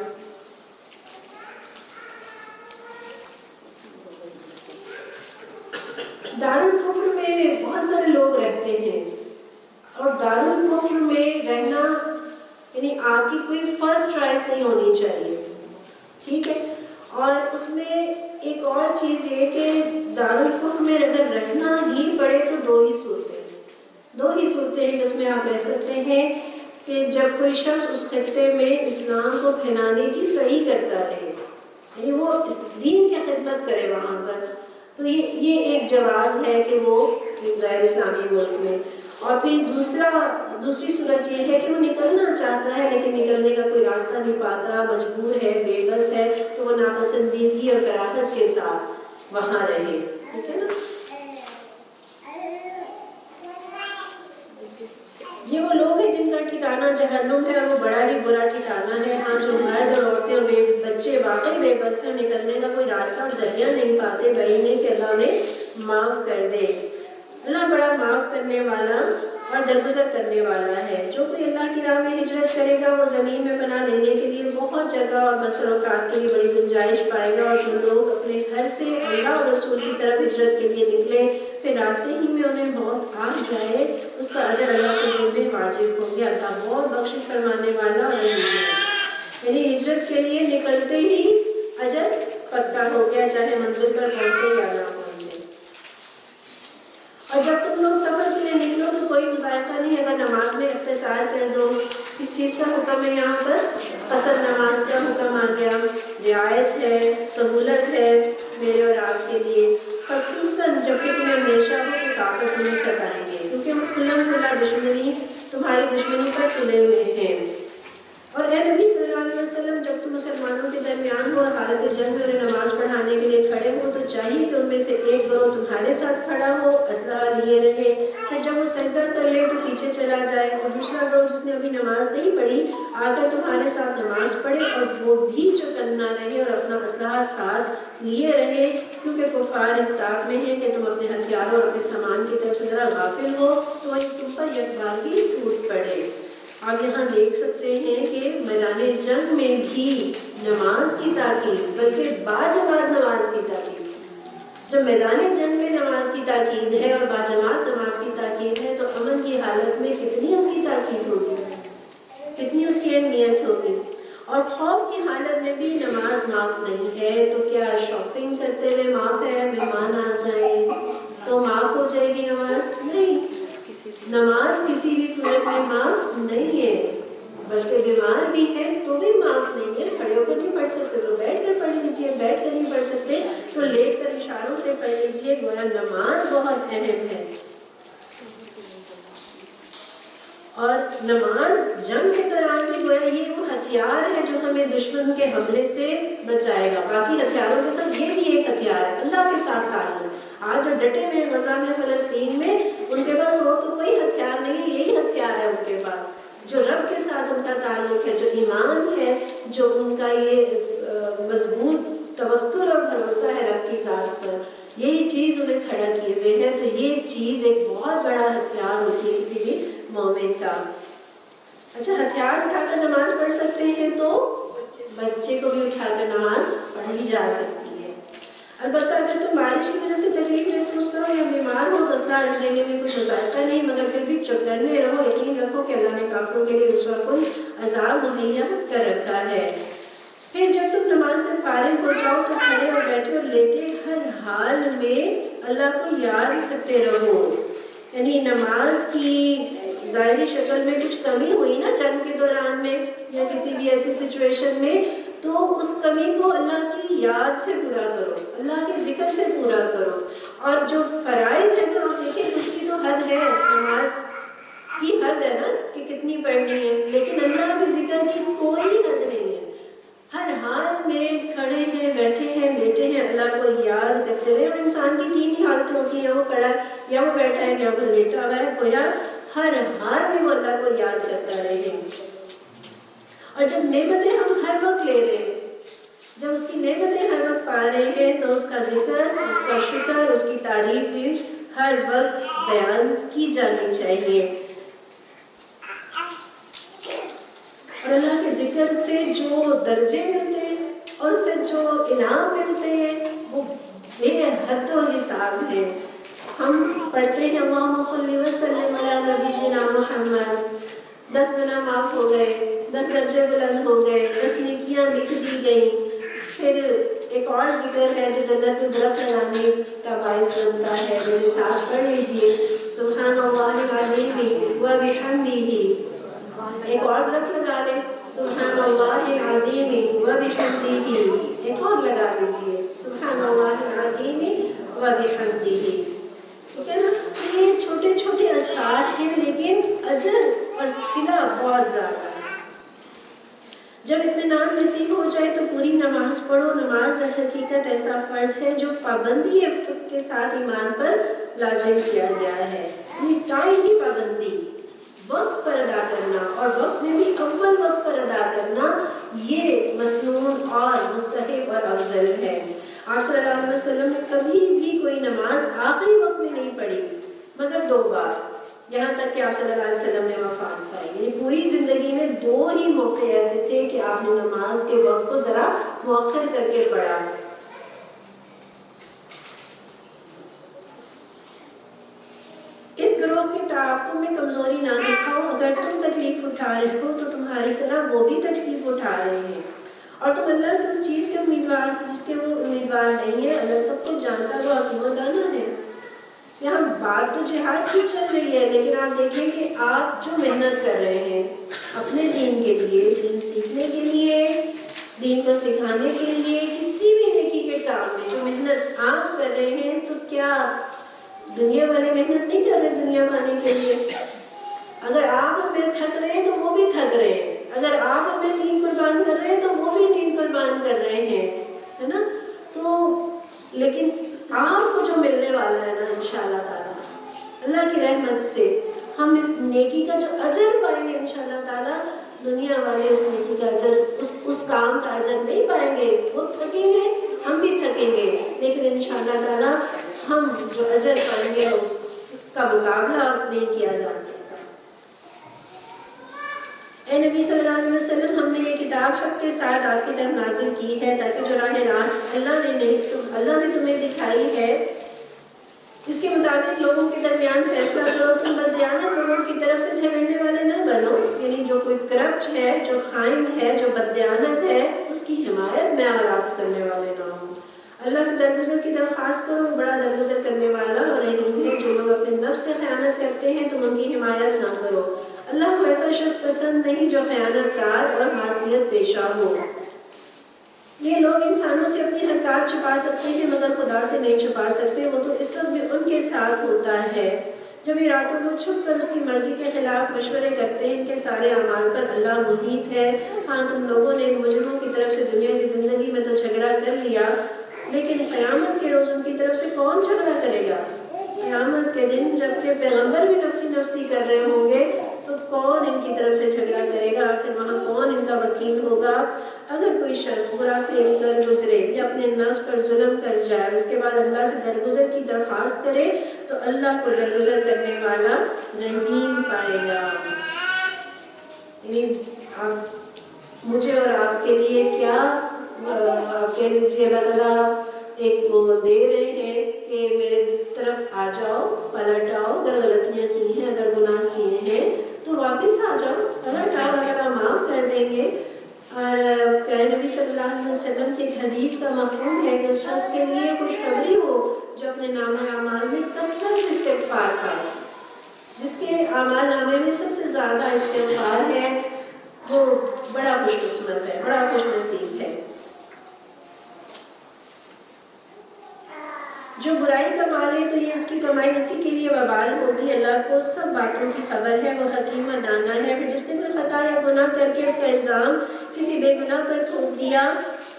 دارالکفر میں بہت سارے لوگ رہتے ہیں, اور دارالکفر میں رہنا یعنی آپ کی کوئی فرسٹ چوائس نہیں ہونی چاہیے, ٹھیک ہے. اور اس میں ایک اور چیز یہ کہ دارالکفر میں اگر رہنا ہی پڑے تو دو ہی صورتیں ہیں جس میں آپ رہ سکتے ہیں, کہ جب کوئی شخص اس خطے میں اسلام کو پھیلانے کی صحیح کرتا رہے, یعنی وہ دین کی خدمت کرے وہاں پر, تو یہ ایک جواز ہے کہ وہ غیر اسلامی ملک میں. اور پھر دوسری صورت یہ ہے کہ وہ نکلنا چاہتا ہے لیکن نکلنے کا کوئی راستہ نہیں پاتا, مجبور ہے, بے بس ہے, تو وہ ناپسندیدگی اور کراہت کے ساتھ وہاں رہے, ٹھیک ہے نا. یہ وہ لوگ ہیں جن کا ٹھکانہ جہنم ہے, اور وہ بڑا ہی برا ٹھکانہ ہے. ہاں جو مرد اور عورتیں اور بچے واقعی بے بس ہیں, نکلنے کا کوئی راستہ اور ذریعہ نہیں پاتے, وہی نہیں کہ اللہ انہیں معاف کر دے. اللہ بڑا معاف کرنے والا اور درگزر کرنے والا ہے. جو کوئی اللہ کی راہ میں ہجرت کرے گا وہ زمین میں پناہ لینے کے لیے بہت جگہ اور مسروقات کے لیے بڑی گنجائش پائے گا. اور جو لوگ اپنے گھر سے اللہ اور رسول کی طرف ہجرت کے لیے نکلے پھر راستے ہی میں انہیں موت آ جائے, اس کا اجر اللہ کے ذمہ واجب ہو گیا. اللہ بہت بخشش فرمانے والا اور رحیم ہے. یعنی ہجرت کے لیے نکلتے ہی اجر پکا ہو گیا, چاہے منزل پر پہنچے یا نہ پہنچے. اور جب تم لوگ سفر کے لیے نکلو تو کوئی مذائقہ نہیں, اگر نماز میں اختصار کر دو. کس چیز کا حکم ہے یہاں پر؟ قصر نماز کا حکم آ گیا. رعایت ہے, سہولت ہے میرے اور آپ کے لیے, خصوصاً جب کہ تمہیں اندیشہ ہو کہ کافر تمہیں ستائیں گے, کیونکہ وہ کھلم کھلا دشمنی تمہاری دشمنی پر تلے ہوئے ہیں. اور اے نبی صلی اللہ علیہ وسلم, جب تم مسلمانوں کے درمیان ہو اور حالت جنگ میں انہیں نماز پڑھانے کے لیے کھڑے ہو تو چاہیے کہ ان میں سے ایک گروہ تمہارے ساتھ کھڑا ہو, اسلحہ لیے رہے, پھر جب وہ سجدہ کر لے تو پیچھے چلا جائے, اور دوسرا گروہ جس نے ابھی نماز نہیں پڑھی آ کر تمہارے ساتھ نماز پڑھے, اور وہ بھی چوکنا رہے اور اپنا اسلحہ ساتھ لیے رہے, کیونکہ کفار اس طاق میں ہیں کہ تم اپنے ہتھیاروں اور اپنے سامان کی طرف سے ذرا غافل ہو تو وہ تم پر یکبارگی ٹوٹ پڑے. آپ یہاں دیکھ سکتے ہیں کہ میدان جنگ میں بھی نماز کی تاکید, بلکہ باجماعت نماز کی تاکید. جب میدان جنگ میں نماز کی تاکید ہے اور باجماعت نماز کی تاکید ہے تو امن کی حالت میں کتنی اس کی تاکید ہوگی, کتنی اس کی اہمیت ہوگی. اور خوف کی حالت میں بھی نماز معاف نہیں ہے, تو کیا شاپنگ کرتے ہوئے معاف ہے, مہمان آ جائیں تو معاف ہو جائے گی نماز؟ نہیں, نماز کسی بھی صورت میں معاف نہیں ہے, بلکہ بیمار بھی ہے تو بھی معاف نہیں ہے. کھڑے ہو کر نہیں پڑھ سکتے تو بیٹھ کر پڑھ لیجیے, بیٹھ کر نہیں پڑھ سکتے تو لیٹ کر اشاروں سے پڑھ لیجیے. گویا نماز بہت اہم ہے. اور نماز جنگ کے دوران بھی گویا یہ وہ ہتھیار ہے جو ہمیں دشمن کے حملے سے بچائے گا. باقی ہتھیاروں کے ساتھ یہ بھی ایک ہتھیار ہے, اللہ کے ساتھ تعلق. آج جو ڈٹے ہوئے غزہ میں, فلسطین میں, ان کے پاس اور تو کوئی ہتھیار نہیں ہے, یہی ہتھیار ہے ان کے پاس, جو رب کے ساتھ ان کا تعلق ہے, جو ایمان ہے, جو ان کا یہ مضبوط توکل اور بھروسہ ہے رب کی ذات پر, یہی چیز انہیں کھڑا کیے ہوئے ہے. تو یہ چیز ایک بہت بڑا ہتھیار ہوتی ہے کسی بھی مومن کا. اچھا, ہتھیار اٹھا کر نماز پڑھ سکتے ہیں تو بچے کو بھی اٹھا کر نماز پڑھی جا سکتی ہے. البتہ اگر تم بارش کی وجہ سے تکلیف محسوس کرو یا بیمار ہو تو اصلاح دینے میں کوئی ذائقہ نہیں، مگر پھر بھی چوکنے رہو، یقین رکھو کہ اللہ نے کافروں کے لیے رسوا کن عذاب مہیا کر رکھا ہے۔ پھر جب تم نماز سے فارغ ہو جاؤ تو کھڑے اور بیٹھے اور لیٹے ہر حال میں اللہ کو یاد کرتے رہو۔ یعنی نماز کی ظاہری شکل میں کچھ کمی ہوئی نا جنگ کے دوران میں یا کسی بھی ایسی سچویشن میں، تو اس کمی کو اللہ کی یاد سے پورا کرو، اللہ کے ذکر سے پورا کرو۔ اور جو فرائض ہے نا، آپ دیکھیں اس کی تو حد ہے، نماز کی حد ہے نا کہ کتنی پڑھنی ہے، لیکن اللہ کے ذکر کی کوئی حد نہیں ہے۔ ہر حال میں کھڑے ہیں، بیٹھے ہیں، لیٹے ہیں، اللہ کو یاد کرتے رہے۔ اور انسان کی تین ہی حالتیں ہوتی ہیں، وہ کھڑا ہے یا وہ بیٹھا ہے یا وہ لیٹا ہوا ہے، گویا ہر حال میں وہ اللہ کو یاد کرتا رہے۔ اور جب نعمتیں ہم ہر وقت لے رہے ہیں، جب اس کی نعمتیں ہر وقت پا رہے ہیں، تو اس کا ذکر، اس کا شکر، اس کی تعریف بھی ہر وقت بیان کی جانی چاہیے۔ اور اللہ کے ذکر سے جو درجے ملتے ہیں اور اس سے جو انعام ملتے ہیں وہ بے حد و حساب ہے۔ ہم پڑھتے ہیں اللہم صلی وسلم علی نبینا محمد، 10 گناہ معاف ہو گئے، 10 درجے بلند ہو گئے، 10 نیکیاں لکھ دی گئیں۔ پھر ایک اور ذکر ہے جو جنت میں درخت لگانے کا باعث بنتا ہے، میرے ساتھ پڑھ لیجئے، سبحان اللہ العظیم و بحمدہ۔ ایک اور درخت لگا لیں، سبحان اللہ العظیم و بحمدہ۔ ایک اور لگا لیجئے، سبحان اللہ العظیم و بحمدہ۔ ٹھیک ہے نا؟ یہ چھوٹے چھوٹے اذکار ہیں لیکن اجر اور صلہ بہت زیادہ ہے۔ جب اطمینان نصیب ہو جائے تو پوری نماز پڑھو۔ نماز در حقیقت ایسا فرض ہے جو پابندی کے ساتھ ایمان پر لازم کیا گیا ہے۔ یعنی ٹائم کی پابندی، وقت پر ادا کرنا، اور وقت میں بھی اول وقت پر ادا کرنا، یہ مسنون اور مستحب اور افضل ہے۔ آپ صلی اللہ علیہ وسلم نے کبھی بھی کوئی نماز آخری وقت میں نہیں پڑھی مگر 2 بار، یہاں تک کہ آپ صلی اللہ علیہ وسلم نے وفات پائی۔ یعنی پوری زندگی میں 2 ہی موقع ایسے تھے کہ آپ نے نماز کے وقت کو ذرا مؤخر کر کے پڑھا۔ اس گروہ کے تعاقب میں کمزوری نہ دکھاؤ، اگر تم تکلیف اٹھا رہے ہو تو تمہاری طرح وہ بھی تکلیف اٹھا رہے ہیں، اور تم اللہ سے اس چیز کے امیدوار جس کے وہ امیدوار نہیں ہے۔ اللہ سب کچھ جانتا ہے، وہ حکیم و دانا ہے۔ یہاں بات تو جہاد کی چل رہی ہے، لیکن آپ دیکھیں کہ آپ جو محنت کر رہے ہیں اپنے دین کے لیے، دین سیکھنے کے لیے، دین کو سکھانے کے لیے، کسی بھی نیکی کے کام میں جو محنت آپ کر رہے ہیں، تو کیا دنیا والے محنت نہیں کر رہے دنیا پانے کے لیے؟ اگر آپ ہمیں تھک رہے ہیں تو وہ بھی تھک رہے ہیں، اگر آپ ہمیں نیند قربان کر رہے ہیں تو وہ بھی نیند قربان کر رہے ہیں، ہے نا؟ تو لیکن آپ کو جو ملنے والا ہے نا انشاءاللہ تعالیٰ اللہ کی رحمت سے، ہم اس نیکی کا جو اجر پائیں گے انشاءاللہ تعالیٰ، دنیا والے اس نیکی کا اجر، اس کام کا اجر نہیں پائیں گے۔ وہ تھکیں گے، ہم بھی تھکیں گے، لیکن انشاءاللہ تعالیٰ ہم جو اجر پائیں گے اس کا مقابلہ نہیں کیا جا سکتا۔ اے نبی صلی اللہ علیہ وسلم، ہم نے یہ کتاب حق کے ساتھ آپ کی طرف نازل کی ہے تاکہ جو راہ راست اللہ نے تمہیں دکھائی ہے اس کے مطابق لوگوں کے درمیان فیصلہ کرو۔ تم بددیانت لوگوں کی طرف سے جھگڑنے والے نہ بنو، یعنی جو کوئی کرپٹ ہے، جو خائن ہے، جو بددیانت ہے، اس کی حمایت میں اور آپ کرنے والے نہ ہوں۔ اللہ سے درگزر کی درخواست کرو، بڑا درگزر کرنے والا اور رحیم ہے۔ جو لوگ اپنے نفس سے خیانت کرتے ہیں تم ان کی حمایت نہ کرو، اللہ کو ایسا شخص پسند نہیں جو خیانت کار اور معصیت پیشہ ہو۔ یہ لوگ انسانوں سے اپنی حرکات چھپا سکتے ہیں مگر خدا سے نہیں چھپا سکتے، وہ تو اس وقت بھی ان کے ساتھ ہوتا ہے جب یہ راتوں کو چھپ کر اس کی مرضی کے خلاف مشورے کرتے ہیں۔ ان کے سارے اعمال پر اللہ محیط ہے۔ ہاں تم لوگوں نے ان مجرموں کی طرف سے دنیا کی زندگی میں تو جھگڑا کر لیا، لیکن قیامت کے روز ان کی طرف سے کون جھگڑا کرے گا؟ قیامت کے دن جب کہ پیغمبر بھی نفسی نفسی کر رہے ہوں گے تو کون ان کی طرف سے جھگڑا کرے گا؟ آخر وہاں کون ان کا وکیل ہوگا؟ اگر کوئی شخص برا فعل کر گزرے یا اپنے نفس پر ظلم کر جائے، اس کے بعد اللہ سے درگزر کی درخواست کرے تو اللہ کو درگزر کرنے والا رحیم پائے گا۔ یعنی مجھے اور آپ کے لیے کیا کہہ لیجیے، اللہ تعالیٰ ایک وہ دے رہے ہیں کہ میرے طرف آ جاؤ، پلٹ آؤ، اگر غلطیاں کی ہیں، اگر گناہ کیے ہیں تو واپس آ جاؤ، پلٹ آؤ، اگر آپ معاف کر دیں گے۔ اور پیارے نبی صلی اللہ علیہ وسلم کی ایک حدیث کا مفہوم ہے کہ اس شخص کے لیے خوشخبری ہو جو اپنے نام و اعمال میں کثرت سے استغفار پائے، جس کے اعمال نامے میں سب سے زیادہ استغفار ہے، وہ بڑا خوش قسمت ہے، بڑا خوش نصیب ہے۔ جو برائی کما لے تو یہ اس کی کمائی اسی کے لیے وبال ہوگی۔ اللہ کو سب باتوں کی خبر ہے، وہ حکیم اور دانا ہے۔ پھر جس نے کوئی خطا یا گناہ کر کے اس کا الزام کسی بے گناہ پر تھوپ دیا،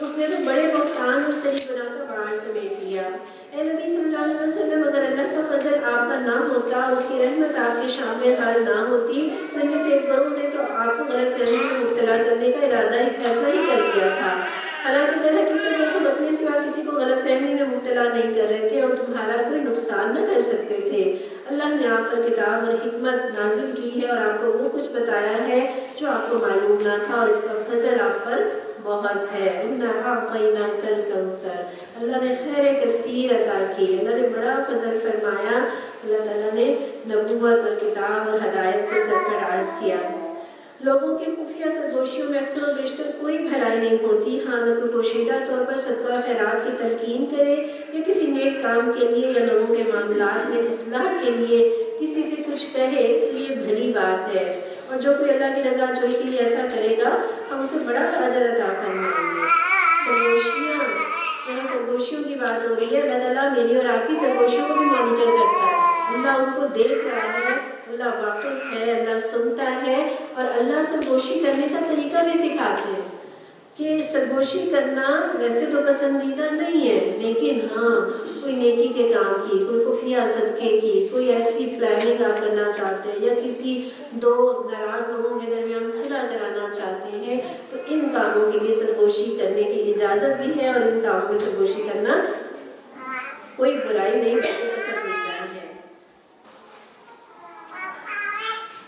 اس نے تو بڑے بہتان اور صحیح گناہ کا بار سمیٹ لیا۔ اے نبی صلی اللہ علیہ وسلم، اگر اللہ کا فضل آپ پر نہ ہوتا، اس کی رحمت آپ کے شامل حال نہ ہوتی تو ان میں سے ایک گروہ نے تو آپ کو غلط فہمی میں مبتلا کرنے کا ارادہ ہی فیصلہ ہی کر لیا تھا۔ حالانکہ در حقیقت وہ خود اپنے سوا کسی کو غلط فہمی میں مبتلا نہیں کر رہے تھے اور تمہارا کوئی نقصان نہ کر سکتے تھے۔ اللہ نے آپ پر کتاب اور حکمت نازل کی ہے اور آپ کو وہ کچھ بتایا ہے جو آپ کو معلوم نہ تھا، اور اس کا فضل آپ پر بہت ہے۔ اِنَّا أَعْطَيْنَاكَ الْكَوْثَرَ، اللہ نے خیر کثیر عطا کی، اللہ نے بڑا فضل فرمایا۔ اللہ تعالیٰ نے نبوت اور کتاب اور ہدایت سے سرفراز کیا۔ لوگوں کی خفیہ سرگوشیوں میں اکثر و بیشتر کوئی بھلائی نہیں ہوتی۔ ہاں اگر کوئی پوشیدہ طور پر صدقہ خیرات کی تلقین کرے یا کسی نیک کام کے لیے یا لوگوں کے معاملات میں اصلاح کے لیے کسی سے کچھ کہے تو یہ بھلی بات ہے، اور جو کوئی اللہ کی رضا جوئی کے لیے ایسا کرے گا ہم اسے بڑا اجر عطا فرمائیں گے۔ سرگوشیاں، یہاں سرگوشیوں کی بات ہو رہی ہے۔ اللہ تعالیٰ میری اور آپ کی سرگوشیوں کو بھی مانیٹر کرتا ہے، اللہ ان کو دیکھ رہا ہے، اللہ واقف ہے، اللہ سنتا ہے، اور اللہ سرگوشی کرنے کا طریقہ بھی سکھاتے ہیں کہ سرگوشی کرنا ویسے تو پسندیدہ نہیں ہے، لیکن ہاں کوئی نیکی کے کام کی، کوئی خفیہ صدقے کی، کوئی ایسی پلاننگ آپ کرنا چاہتے ہیں یا کسی دو ناراض لوگوں کے درمیان صلح کرانا چاہتے ہیں تو ان کاموں کے لیے سرگوشی کرنے کی اجازت بھی ہے، اور ان کاموں میں سرگوشی کرنا کوئی برائی نہیں بلکہ پسندیدہ ہے۔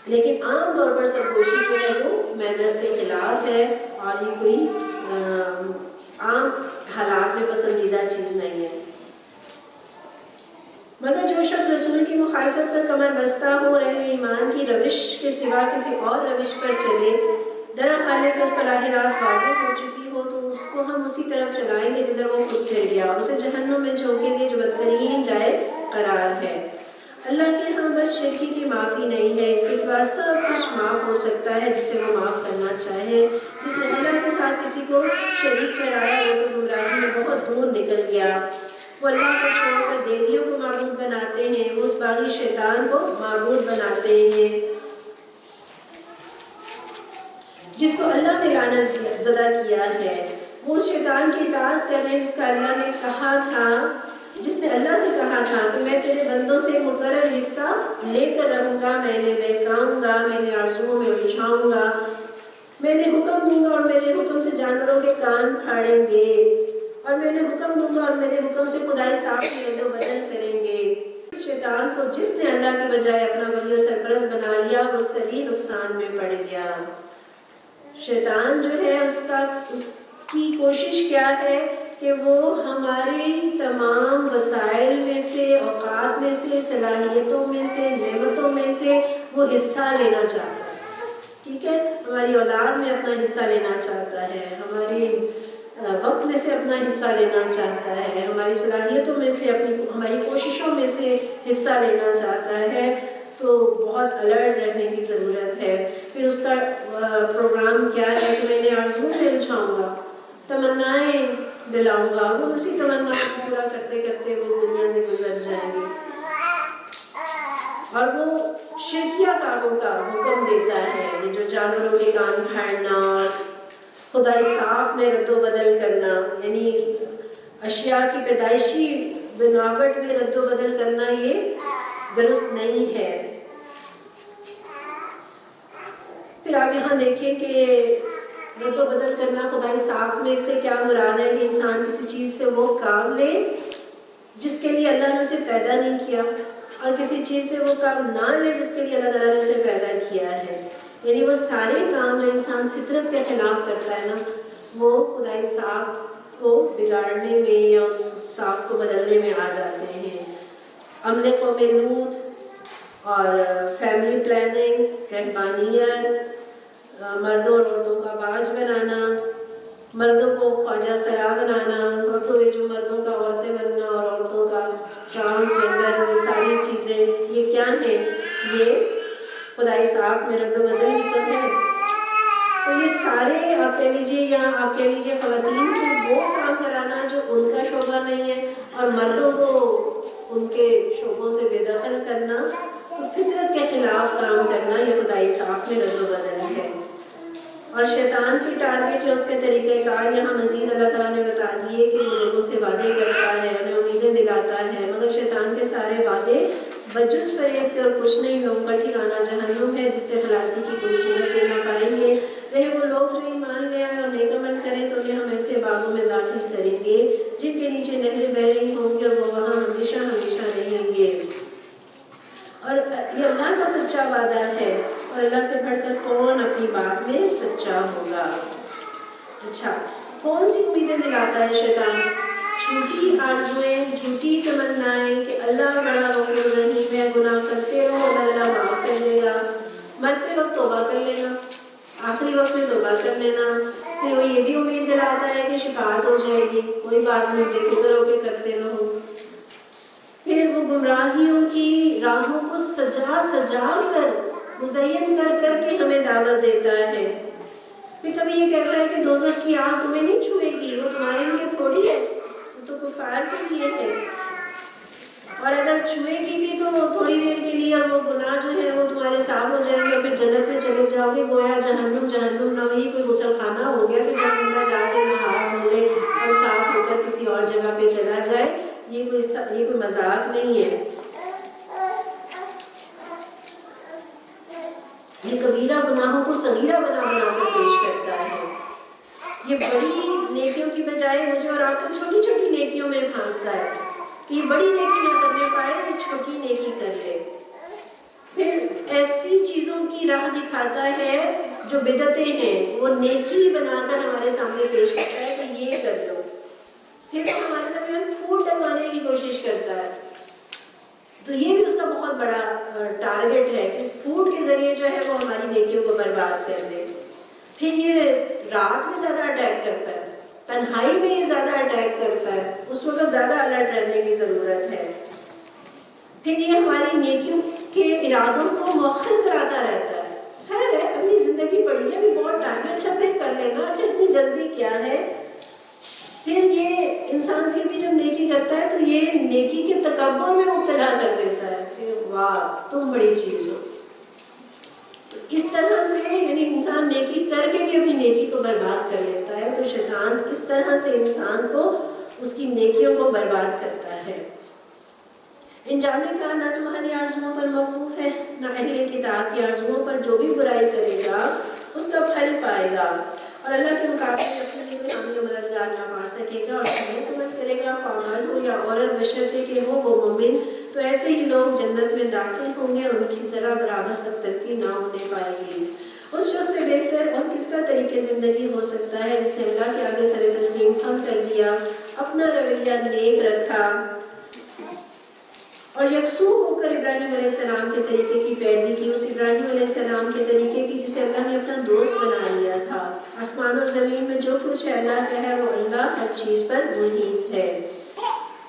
لیکن عام طور پر سرگوشی جو ہے وہ مینرز کے خلاف ہے اور یہ کوئی عام حالات میں پسندیدہ چیز نہیں ہے۔ مگر جو شخص رسول کی مخالفت پر کمر بستہ ہو اور اہل ایمان کی روش کے سوا کسی اور روش پر چلے، درحال کہ اس پر راہ راست واضح ہو چکی ہو، تو اس کو ہم اسی طرف چلائیں گے جدھر وہ خود پھر گیا، اور اسے جہنم میں جھونکیں گے جو بدترین جائے قرار ہے۔ اللہ کے ہاں بس شرکی کی معافی نہیں ہے، اس کے سوا سب کچھ معاف ہو سکتا ہے جسے وہ معاف کرنا چاہے۔ جس نے اللہ کے ساتھ کسی کو شریک ٹھہرایا وہ تو گمراہی میں بہت دور نکل گیا۔ وہ اللہ کو چھوڑ کر دیویوں کو معبود بناتے ہیں، وہ اس باغی شیطان کو معبود بناتے ہیں جس کو اللہ نے لعنت زدہ کیا ہے۔ وہ اس شیطان کی اطاعت کر رہے ہیں جس کا اللہ نے کہا تھا، جس نے اللہ سے کہا تھا کہ میں تیرے بندوں سے ایک مقرر حصہ لے کر رہوں گا، میں نے بہکاؤں گا، میں نے آرزوؤں میں الجھاؤں گا، میں نے حکم دوں گا اور میرے حکم سے جانوروں کے کان پھاڑیں گے، اور میں نے حکم دوں گا اور میرے حکم سے خدائی صاف میں رد و بدل کریں گے۔ اس شیطان کو جس نے اللہ کے بجائے اپنا ولی و سرپرست بنا لیا وہ سری نقصان میں پڑ گیا۔ شیطان جو ہے اس کی کوشش کیا ہے کہ وہ ہماری تمام وسائل میں سے، اوقات میں سے، صلاحیتوں میں سے، نعمتوں میں سے وہ حصہ لینا چاہتا ہے، ٹھیک ہے، ہماری اولاد میں اپنا حصہ لینا چاہتا ہے، ہماری وقت میں سے اپنا حصہ لینا چاہتا ہے، ہماری صلاحیتوں میں سے، ہماری کوششوں میں سے حصہ لینا چاہتا ہے۔ تو بہت الرٹ رہنے کی ضرورت ہے۔ پھر اس کا پروگرام کیا ہے کہ میں نے آرزو میں الجھاؤں گا، تمنائیں دلاؤں گا، وہ اسی تمنا کو پورا کرتے کرتے وہ اس دنیا سے گزر جائیں گے، اور وہ شرکیہ کاموں کا حکم دیتا ہے، جو جانوروں کے کان پھاڑنا اور خدائی صاف میں رد و بدل کرنا، یعنی اشیاء کی پیدائشی بناوٹ میں رد و بدل کرنا، یہ درست نہیں ہے۔ پھر آپ یہاں دیکھیں کہ رد و بدل کرنا خدائی صاف میں سے کیا مراد ہے کہ انسان کسی چیز سے وہ کام لے جس کے لیے اللہ نے اسے پیدا نہیں کیا، اور کسی چیز سے وہ کام نہ لے جس کے لیے اللہ تعالیٰ نے اسے پیدا کیا ہے۔ یعنی وہ سارے کام جو انسان فطرت کے خلاف کرتا ہے نا، وہ خدائی صاف کو بگاڑنے میں یا اس اوصاف کو بدلنے میں آ جاتے ہیں۔ عمل قوم لوط اور فیملی پلاننگ، رہبانیت، مردوں اور عورتوں کا باج بنانا، مردوں کو خواجہ سرا بنانا، تو یہ جو مردوں کا عورتیں بننا اور عورتوں کا ٹرانسجنڈر، یہ ساری چیزیں یہ کیا ہیں؟ یہ خدائی صاحب میں رد و بدل ہی تو ہے۔ تو یہ سارے آپ کہہ لیجیے یا آپ کہہ لیجیے خواتین سے وہ کام کرانا جو ان کا شعبہ نہیں ہے اور مردوں کو ان کے شعبوں سے بے دخل کرنا، تو فطرت کے خلاف کام کرنا، یہ خدائی صاحب میں رد و بدل ہے۔ اور شیطان کی ٹارگٹ یا اس کے طریقہ کار یہاں مزید اللہ تعالیٰ نے بتا دیے کہ وہ لوگوں سے وعدے کرتا ہے، انہیں امیدیں دلاتا ہے، مگر شیطان کے سارے وعدے بجز فریب کے اور کچھ نہیں، لوگوں کا ٹھکانہ جہنم ہے جس سے خلاصی کی کوئی صورت نہ پائیں گے۔ رہے وہ لوگ جو ایمان لے آئے اور نیک عمل کریں تو انہیں ہم ایسے باغوں میں داخل کریں گے جن کے نیچے نہریں بہ رہی ہوں گی اور وہ وہاں ہمیشہ ہمیشہ رہیں گے۔ اور یہ اللہ کا سچا وعدہ ہے، اور اللہ سے بڑھ کر کون اپنی بات میں سچا ہوگا؟ اچھا، کون سی امیدیں دلاتا ہے شیطان؟ جھوٹی آرزوئیں، جھوٹی تمنائیں کہ اللہ بڑا غفور رحیم ہے، گناہ کرتے رہو اللہ معاف کر دے گا، مرتے وقت توبہ کر لینا، آخری وقت میں توبہ کر لینا۔ پھر وہ یہ بھی امید دلاتا ہے کہ شفاعت ہو جائے گی، کوئی بات نہیں، بے فکر ہو کے کرتے رہو۔ پھر وہ گمراہیوں کی راہوں کو سجا سجا کر، مزین کر کر کے ہمیں دعوت دیتا ہے۔ پھر کبھی یہ کہتا ہے کہ دوزخ کی آگ تمہیں نہیں چھوئے گی، وہ تمہارے لیے تھوڑی ہے، وہ تو کفار کے لیے ہے، اور اگر چھوئے گی بھی تو تھوڑی دیر کے لیے، اور وہ گناہ جو ہے وہ تمہارے صاف ہو جائیں گے اور پھر جنت میں چلے جاؤ گے۔ گویا جہنم جہنم نہ وہی کوئی غسل خانہ ہو گیا کہ جہاں بندہ جا کے نہا دھو لے اور صاف ہو کر کسی اور جگہ پہ چلا جائے۔ یہ کوئی مذاق نہیں ہے، یہ کبیرہ گناہوں کو صغیرہ بنا بنا کر پیش کرتا ہے۔ یہ بڑی نیکیوں کی بجائے مجھے اور آپ کو چھوٹی چھوٹی نیکیوں میں پھانستا ہے کہ یہ بڑی نیکی نہ کرنے پائے، یہ چھوٹی نیکی کر لے۔ پھر ایسی چیزوں کی راہ دکھاتا ہے جو بدعتیں ہیں، وہ نیکی بنا کر ہمارے سامنے پیش کرتا ہے کہ یہ کر لو۔ پھر وہ ہمارے درمیان پھوٹ ڈلوانے کی کوشش کرتا ہے، تو یہ بھی اس کا بہت بڑا ٹارگٹ ہے کہ پھوٹ کے ذریعے جو ہے وہ ہماری نیکیوں کو برباد کر دے۔ پھر یہ رات میں زیادہ اٹیک کرتا ہے، تنہائی میں یہ زیادہ اٹیک کرتا ہے، اس وقت زیادہ الرٹ رہنے کی ضرورت ہے۔ پھر یہ ہماری نیکیوں کے ارادوں کو مؤخر کراتا رہتا ہے، خیر ہے اپنی زندگی پڑی ہے، ابھی بہت ٹائم ہے، اچھا پھر کر لینا، اچھا اتنی جلدی کیا ہے۔ پھر یہ انسان پھر بھی جب نیکی کرتا ہے تو یہ نیکی کے تکبر میں مبتلا کر دیتا ہے کہ واہ تم بڑی چیز ہو۔ اس طرح سے یعنی انسان نیکی کر کے بھی اپنی نیکی کو برباد کر لیتا ہے، تو شیطان اس طرح سے انسان کو اس کی نیکیوں کو برباد کرتا ہے۔ انجام کار نہ تمہاری آرزوؤں پر موقوف ہے نہ اہل کتاب کی آرزوؤں پر، جو بھی برائی کرے گا اس کا پھل پائے گا، اور اللہ کے مقابلے میں اپنے لیے کوئی حامی و مددگار نہ پا سکے گا، اور محنت عمل کرے گا خواہ مرد ہو یا عورت بشرطے کہ ہو وہ مومن، تو ایسے ہی لوگ جنت میں داخل ہوں گے اور ان کی ذرا برابر تک تلفی نہ ہونے پائے گی۔ اس شخص سے بہتر اور کس کا طریقے زندگی ہو سکتا ہے جس نے اللہ کے آگے سر تسلیم خم کر دیا، اپنا رویہ نیک رکھا اور یکسو ہو کر ابراہیم علیہ السلام کے طریقے کی پیروی کی، اس ابراہیم علیہ السلام کے طریقے کی جسے اللہ نے اپنا دوست بنا لیا تھا۔ آسمان اور زمین میں جو کچھ ہے اللہ کا ہے، وہ اللہ ہر چیز پر محیط ہے۔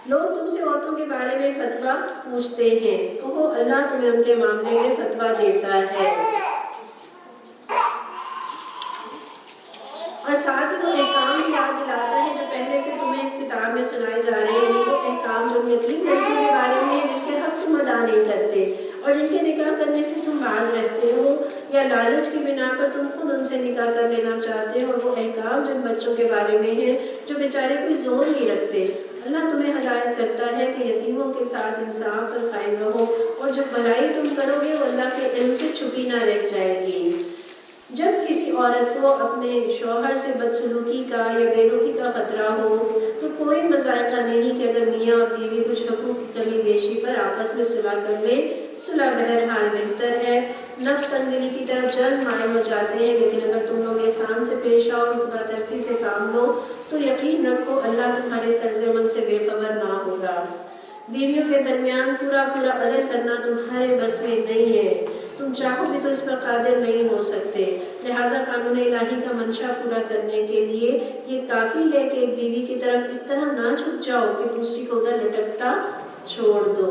لوگ تم سے عورتوں کے بارے میں فتویٰ پوچھتے ہیں، کہو اللہ تمہیں ان کے معاملے میں فتویٰ دیتا ہے، اور ساتھ ہی وہ احکام بھی یاد دلاتا ہے جو پہلے سے تمہیں اس کتاب میں سنائے جا رہے ہیں، وہ احکام جو یقین لڑکیوں کے بارے میں جن کے حق تم ادا نہیں کرتے اور جن کے نکاح کرنے سے تم باز رہتے ہو، یا لالچ کی بنا پر تم خود ان سے نکاح کر لینا چاہتے ہو، اور وہ احکام جو بچوں کے بارے میں ہیں جو بیچارے کوئی زور نہیں رکھتے۔ اللہ تمہیں ہدایت کرتا ہے کہ یتیموں کے ساتھ انصاف پر قائم رہو، اور جو بھلائی تم کرو گے وہ اللہ کے علم سے چھپی نہ رہ جائے گی۔ جب کسی عورت کو اپنے شوہر سے بدسلوکی کا یا بے رخی کا خطرہ ہو تو کوئی مذائقہ نہیں کہ اگر میاں اور بیوی کچھ حقوق کی کمی بیشی پر آپس میں صلح کر لیں۔ صلح بہرحال بہتر ہے، نفس تنگلی کی طرف جلد مائل ہو جاتے ہیں، لیکن اگر تم لوگ احسان سے پیش آؤ اور خدا ترسی سے کام لو تو یقین رکھو اللہ تمہارے طرز عمل سے بے خبر نہ بیویوں کے درمیان پورا عدل کرنا تمہارے بس میں نہیں ہے، تم چاہو بھی تو اس پر قادر نہیں ہو سکتے، لہٰذا قانون الہی کا منشا پورا کرنے کے لیے یہ کافی ہے کہ ایک بیوی کی طرف اس طرح نہ جھک جاؤ کہ دوسری کو ادھر لٹکتا چھوڑ دو۔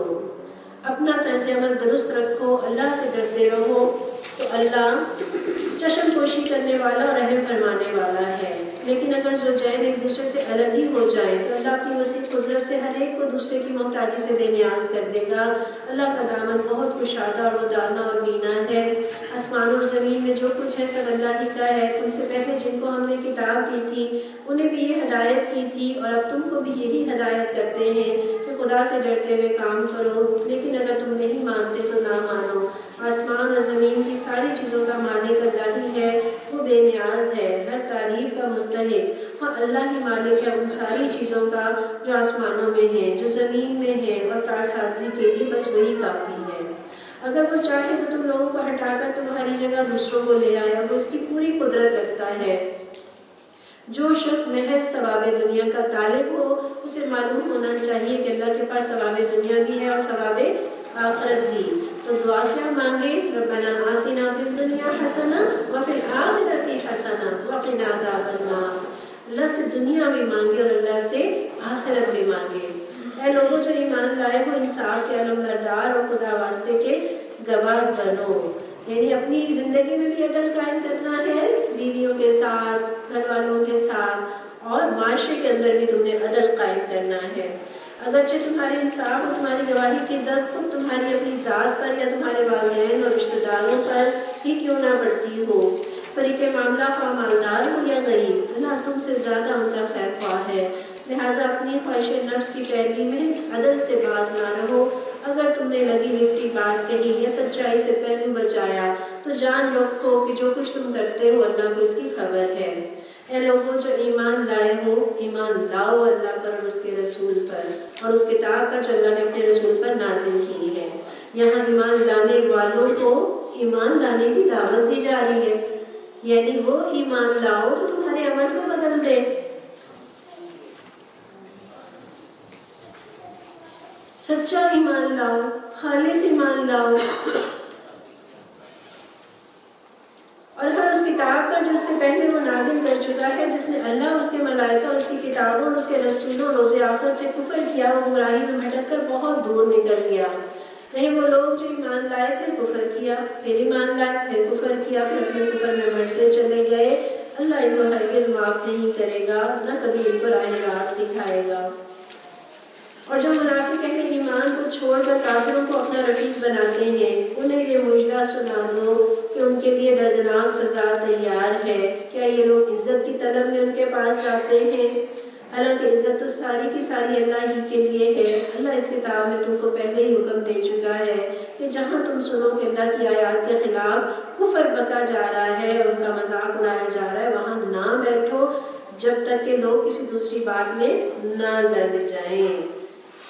اپنا طرز عمل درست رکھو، اللہ سے ڈرتے رہو، تو اللہ چشم پوشی کرنے والا اور رحم فرمانے والا ہے۔ لیکن اگر زوجین ایک دوسرے سے الگ ہی ہو جائیں تو اللہ اپنی وسیع قدرت سے ہر ایک کو دوسرے کی محتاجی سے بے نیاز کر دے گا۔ اللہ کا دامن بہت کشادہ اور ودانا اور بینا ہے۔ آسمان اور زمین میں جو کچھ ہے سب اللہ ہی کا ہے۔ تم سے پہلے جن کو ہم نے کتاب دی تھی انہیں بھی یہ ہدایت کی تھی، اور اب تم کو بھی یہی ہدایت کرتے ہیں کہ خدا سے ڈرتے ہوئے کام کرو۔ لیکن اگر تم نہیں مانتے تو نہ مانو۔ آسمان اور زمین کی ساری چیزوں کا مالک اللہ ہی ہے، وہ بے نیاز ہے، ہر تعریف کا مستحق۔ ہاں، اللہ ہی مالک ہے ان ساری چیزوں کا جو آسمانوں میں ہے، جو زمین میں ہے، اور کارسازی کے لیے بس وہی کافی ہے۔ اگر وہ چاہے تو تم لوگوں کو ہٹا کر تمہاری جگہ دوسروں کو لے آئے، اور وہ اس کی پوری قدرت رکھتا ہے۔ جو شخص محض ثواب دنیا کا طالب ہو اسے معلوم ہونا چاہیے کہ اللہ کے پاس ثواب دنیا بھی ہے اور ثواب آخرت بھی۔ تو دعا کیا مانگے؟ ربنا آتنا فی الدنیا حسنہ وفی الآخرۃ حسنہ وقنا عذاب النار۔ اللہ سے دنیا بھی مانگے اور اللہ سے آخرت بھی مانگے۔ اے لوگوں جو ایمان لائے ہو، انصاف کے علمبردار اور خدا واسطے کے گواہ بنو، یعنی اپنی زندگی میں بھی عدل قائم کرنا ہے، بیویوں کے ساتھ، گھر والوں کے ساتھ، اور معاشرے کے اندر بھی تم نے عدل قائم کرنا ہے۔ اگرچہ تمہارے انصاف اور تمہاری گواہی کی عزت خود تمہاری اپنی ذات پر یا تمہارے والدین اور رشتہ داروں پر ہی کیوں نہ پڑتی ہو، فریق معاملہ خواہ مالدار ہو یا غریب، اللہ تم سے زیادہ ان کا خیر خواہ ہے۔ لہٰذا اپنی خواہش نفس کی پیروی میں عدل سے باز نہ رہو۔ اگر تم نے لگی لپٹی بات کہی یا سچائی سے پہلو بچایا تو جان رکھو کہ جو کچھ تم کرتے ہو اللہ کو اس کی خبر ہے۔ اے لوگوں جو ایمان لائے ہو، ایمان لاؤ اللہ پر اور اس کے رسول پر، اور اس کتاب پر جو اللہ نے اپنے رسول پر نازل کی ہے۔ یہاں ایمان لانے والوں کو ایمان لانے کی دعوت دی جا رہی ہے، یعنی وہ ایمان لاؤ جو تمہارے عمل کو بدل دے۔ سچا ایمان لاؤ، خالص ایمان لاؤ، اور ہر اس کتاب پر جو اس سے پہلے وہ نازل کر چکا ہے، جس نے اللہ، اس کے ملائکہ اور اس کی کتابوں اور اس کے رسولوں روز آخرت سے کفر کیا، وہ گمراہی میں بھٹک کر بہت دور نکل گیا۔ نہیں وہ لوگ جو ایمان لائے پھر کفر کیا، پھر ایمان لائے پھر کفر کیا، پھر اپنے کفر میں بڑھتے چلے گئے، اللہ ان کو ہرگز معاف نہیں کرے گا، نہ کبھی ان پر راہ راست دکھائے گا۔ اور جو منافق اہل ایمان کو چھوڑ کر کافروں کو اپنا رفیق بناتے ہیں، انہیں یہ مژدہ سنا دو کہ ان کے لیے دردناک سزا تیار ہے۔ کیا یہ لوگ عزت کی طلب میں ان کے پاس جاتے ہیں؟ حالانکہ عزت تو ساری کی ساری اللہ ہی کے لیے ہے۔ اللہ اس کتاب میں تم کو پہلے ہی حکم دے چکا ہے کہ جہاں تم سنو کہ اللہ کی آیات کے خلاف کفر بکا جا رہا ہے اور ان کا مذاق اڑایا جا رہا ہے، وہاں نہ بیٹھو جب تک کہ لوگ کسی دوسری بات میں نہ لگ جائیں۔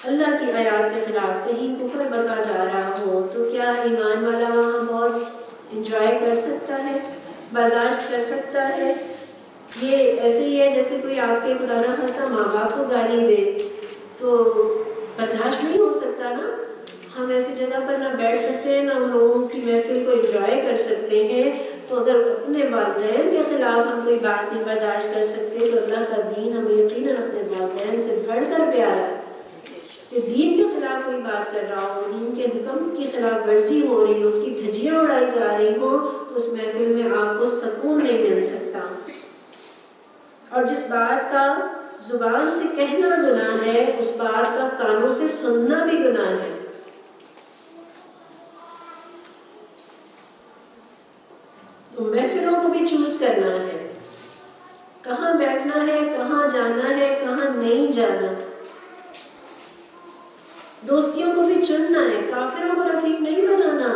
اللہ کی آیات کے خلاف کہیں کفر بکا جا رہا ہو تو کیا ایمان والا وہاں بہت انجوائے کر سکتا ہے، برداشت کر سکتا ہے؟ یہ ایسے ہی ہے جیسے کوئی آپ کے خدا نہ خواستہ ماں باپ کو گالی دے تو برداشت نہیں ہو سکتا نا۔ ہم ایسی جگہ پر نہ بیٹھ سکتے ہیں، نہ ان لوگوں کی محفل کو انجوائے کر سکتے ہیں۔ تو اگر اپنے والدین کے خلاف ہم کوئی بات نہیں برداشت کر سکتے تو اللہ کا دین ہمیں یقیناً اپنے والدین سے بڑھ کر پیارا ہے۔ کہ دین کے خلاف کوئی بات کر رہا ہو، دین کے حکم کی خلاف ورزی ہو رہی ہو، اس کی دھجیاں اڑائی جا رہی ہو، تو اس محفل میں آپ کو سکون نہیں مل سکتا۔ اور جس بات کا زبان سے کہنا گناہ ہے، اس بات کا کانوں سے سننا بھی گناہ ہے۔ تو محفلوں کو بھی چوز کرنا ہے، کہاں بیٹھنا ہے، کہاں جانا ہے، کہاں نہیں جانا۔ دوستیوں کو بھی چننا ہے، کافروں کو رفیق نہیں بنانا،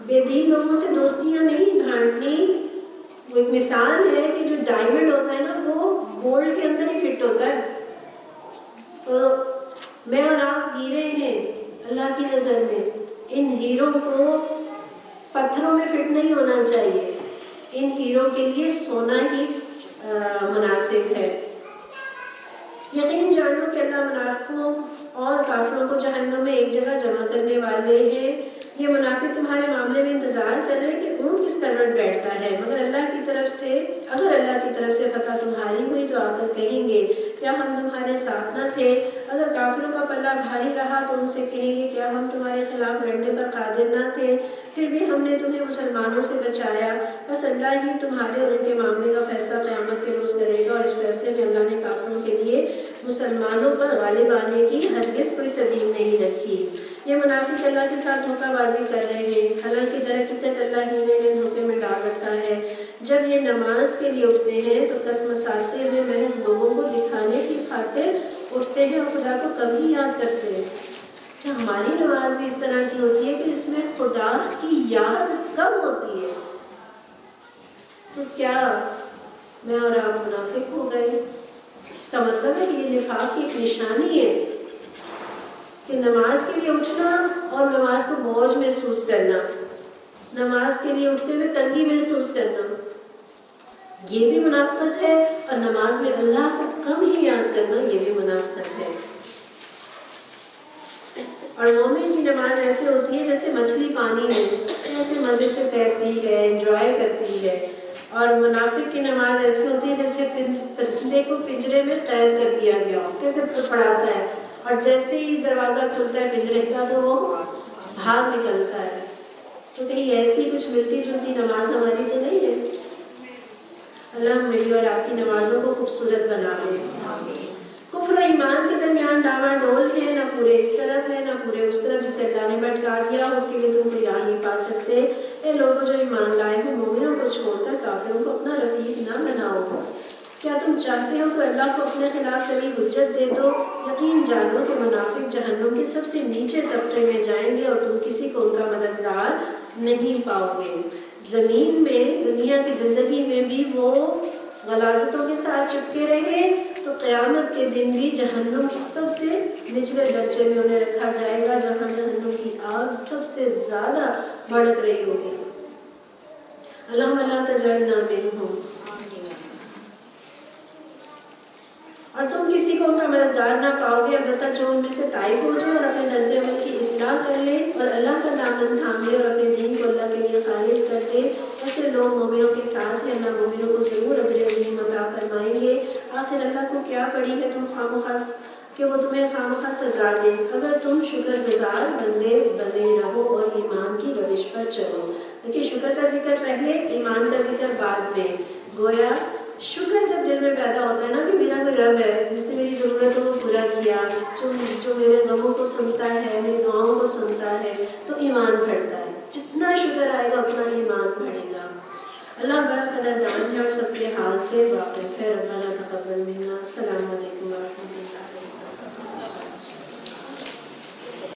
بے دین لوگوں سے دوستیاں نہیں گھانٹنی۔ وہ ایک مثال ہے کہ جو ڈائمنڈ ہوتا ہے نا وہ گولڈ کے اندر ہی فٹ ہوتا ہے۔ تو میں اور آپ ہیرے ہیں اللہ کی نظر میں، ان ہیروں کو پتھروں میں فٹ نہیں ہونا چاہیے، ان ہیروں کے لیے سونا ہی مناسب ہے۔ یقین جانو کہ اللہ منافقوں اور کافروں کرنے والے ہیں. یہ منافق تمہارے معاملے میں انتظار کر رہے ہیں کہ اونٹ کس کروٹ بیٹھتا ہے، مگر اللہ کی طرف سے فتح تمہاری ہوئی تو آ کر کہیں گے کیا ہم تمہارے ساتھ نہ تھے. اگر کافروں کا پلہ بھاری رہا تو ان سے کہیں گے کیا ہم تمہارے خلاف لڑنے پر قادر نہ تھے، پھر بھی ہم نے تمہیں مسلمانوں سے بچایا. بس اللہ ہی تمہارے اور ان کے معاملے کا فیصلہ قیامت کے روز کرے گا، اور اس فیصلے میں اللہ نے کافروں کے لیے مسلمانوں پر غالب آنے کی ہرگز کوئی سبیل نہیں رکھی. یہ منافق اللہ کے ساتھ دھوکہ بازی کر رہے ہیں، حالانکہ در حقیقت اللہ ہی نے انہیں دھوکے میں ڈال رکھا ہے. جب یہ نماز کے لیے اٹھتے ہیں تو کسمساتے ہوئے محض لوگوں کو دکھانے کی خاطر اٹھتے ہیں اور خدا کو کبھی یاد کرتے ہیں. کیا ہماری نماز بھی اس طرح کی ہوتی ہے کہ جس میں خدا کی یاد کم ہوتی ہے؟ تو کیا میں اور آپ منافق ہو گئے؟ اس کا مطلب ہے کہ یہ نفاق کی ایک نشانی ہے کہ نماز کے لیے اٹھنا اور نماز کو بوجھ محسوس کرنا، نماز کے لیے اٹھتے ہوئے تنگی محسوس کرنا، یہ بھی منافقت ہے. اور نماز میں اللہ کو کم ہی یاد کرنا، یہ بھی منافقت ہے. اور مومن کی نماز ایسے ہوتی ہے جیسے مچھلی پانی میں ایسے مزے سے تیرتی ہے، انجوائے کرتی ہے. اور منافق کی نماز ایسی ہوتی ہے جیسے پرندے کو پنجرے میں قید کر دیا گیا ہو، کیسے پڑھاتا ہے، اور جیسے ہی دروازہ کھلتا ہے پنجرے کا تو وہ بھاگ نکلتا ہے. تو کہیں ایسی کچھ ملتی جلتی نماز ہماری تو نہیں ہے. اللہ میری اور آپ کی نمازوں کو خوبصورت بنا دے. کفر و ایمان کے درمیان ڈاما ڈول ہے، نہ پورے اس طرف ہے نہ پورے اس طرف. جسے اللہ نے بھٹکا دیا اس کے لیے تم کوئی راہ نہیں پا سکتے. اے لوگوں جو ایمان لائے ہو، مومنوں کو چھوڑ کر کافروں کو اپنا رفیق نہ بناؤ. کیا تم چاہتے ہو کہ اللہ کو اپنے خلاف صحیح حجت دے دو؟ یقین جانو کہ منافق جہنم کے سب سے نیچے طبقے میں جائیں گے اور تم کسی کو ان کا مددگار نہیں پاؤ گے. زمین میں دنیا کی زندگی میں بھی وہ غلاظتوں کے ساتھ چپکے رہے تو قیامت کے دن بھی جہنم کی سب سے نچلے درجے میں انہیں رکھا جائے گا، جہاں جہنم کی آگ سب سے زیادہ بھڑک رہی ہوگی. اللہم لا تجعلنا منہم. اور تم کسی کو ان کا مددگار نہ پاؤ گے، البتہ جو ان میں سے تائب ہو جائے اور اپنے طرز عمل کی اصلاح کر لے اور اللہ کا دامن تھام لے اور اپنے دین کو اللہ کے لیے خالص کر دے. ایسے لوگ مومنوں کے ساتھ ہیں، اللہ مومنوں کو ضرور اجر عظیم عطا فرمائیں گے. آخر اللہ کو کیا پڑی ہے تم خواہ کہ وہ تمہیں خواہ سزا دے اگر تم شکر گزار بندے بنے رہو اور ایمان کی روش پر چلو. دیکھیے، شکر کا ذکر پہلے، ایمان کا ذکر بعد میں. گویا شکر جب دل میں پیدا ہوتا ہے نا کہ میرا کوئی رب ہے جس نے میری ضرورتوں کو پورا کیا، جو میرے غموں کو سنتا ہے، میری دعاؤں کو سنتا ہے، تو ایمان بڑھتا ہے. جتنا شکر آئے گا اتنا ایمان بڑھے گا. اللہ بڑا قدردان ہے اور سب کے حال سے واقف ہے. ربنا تقبل منا. السلام علیکم.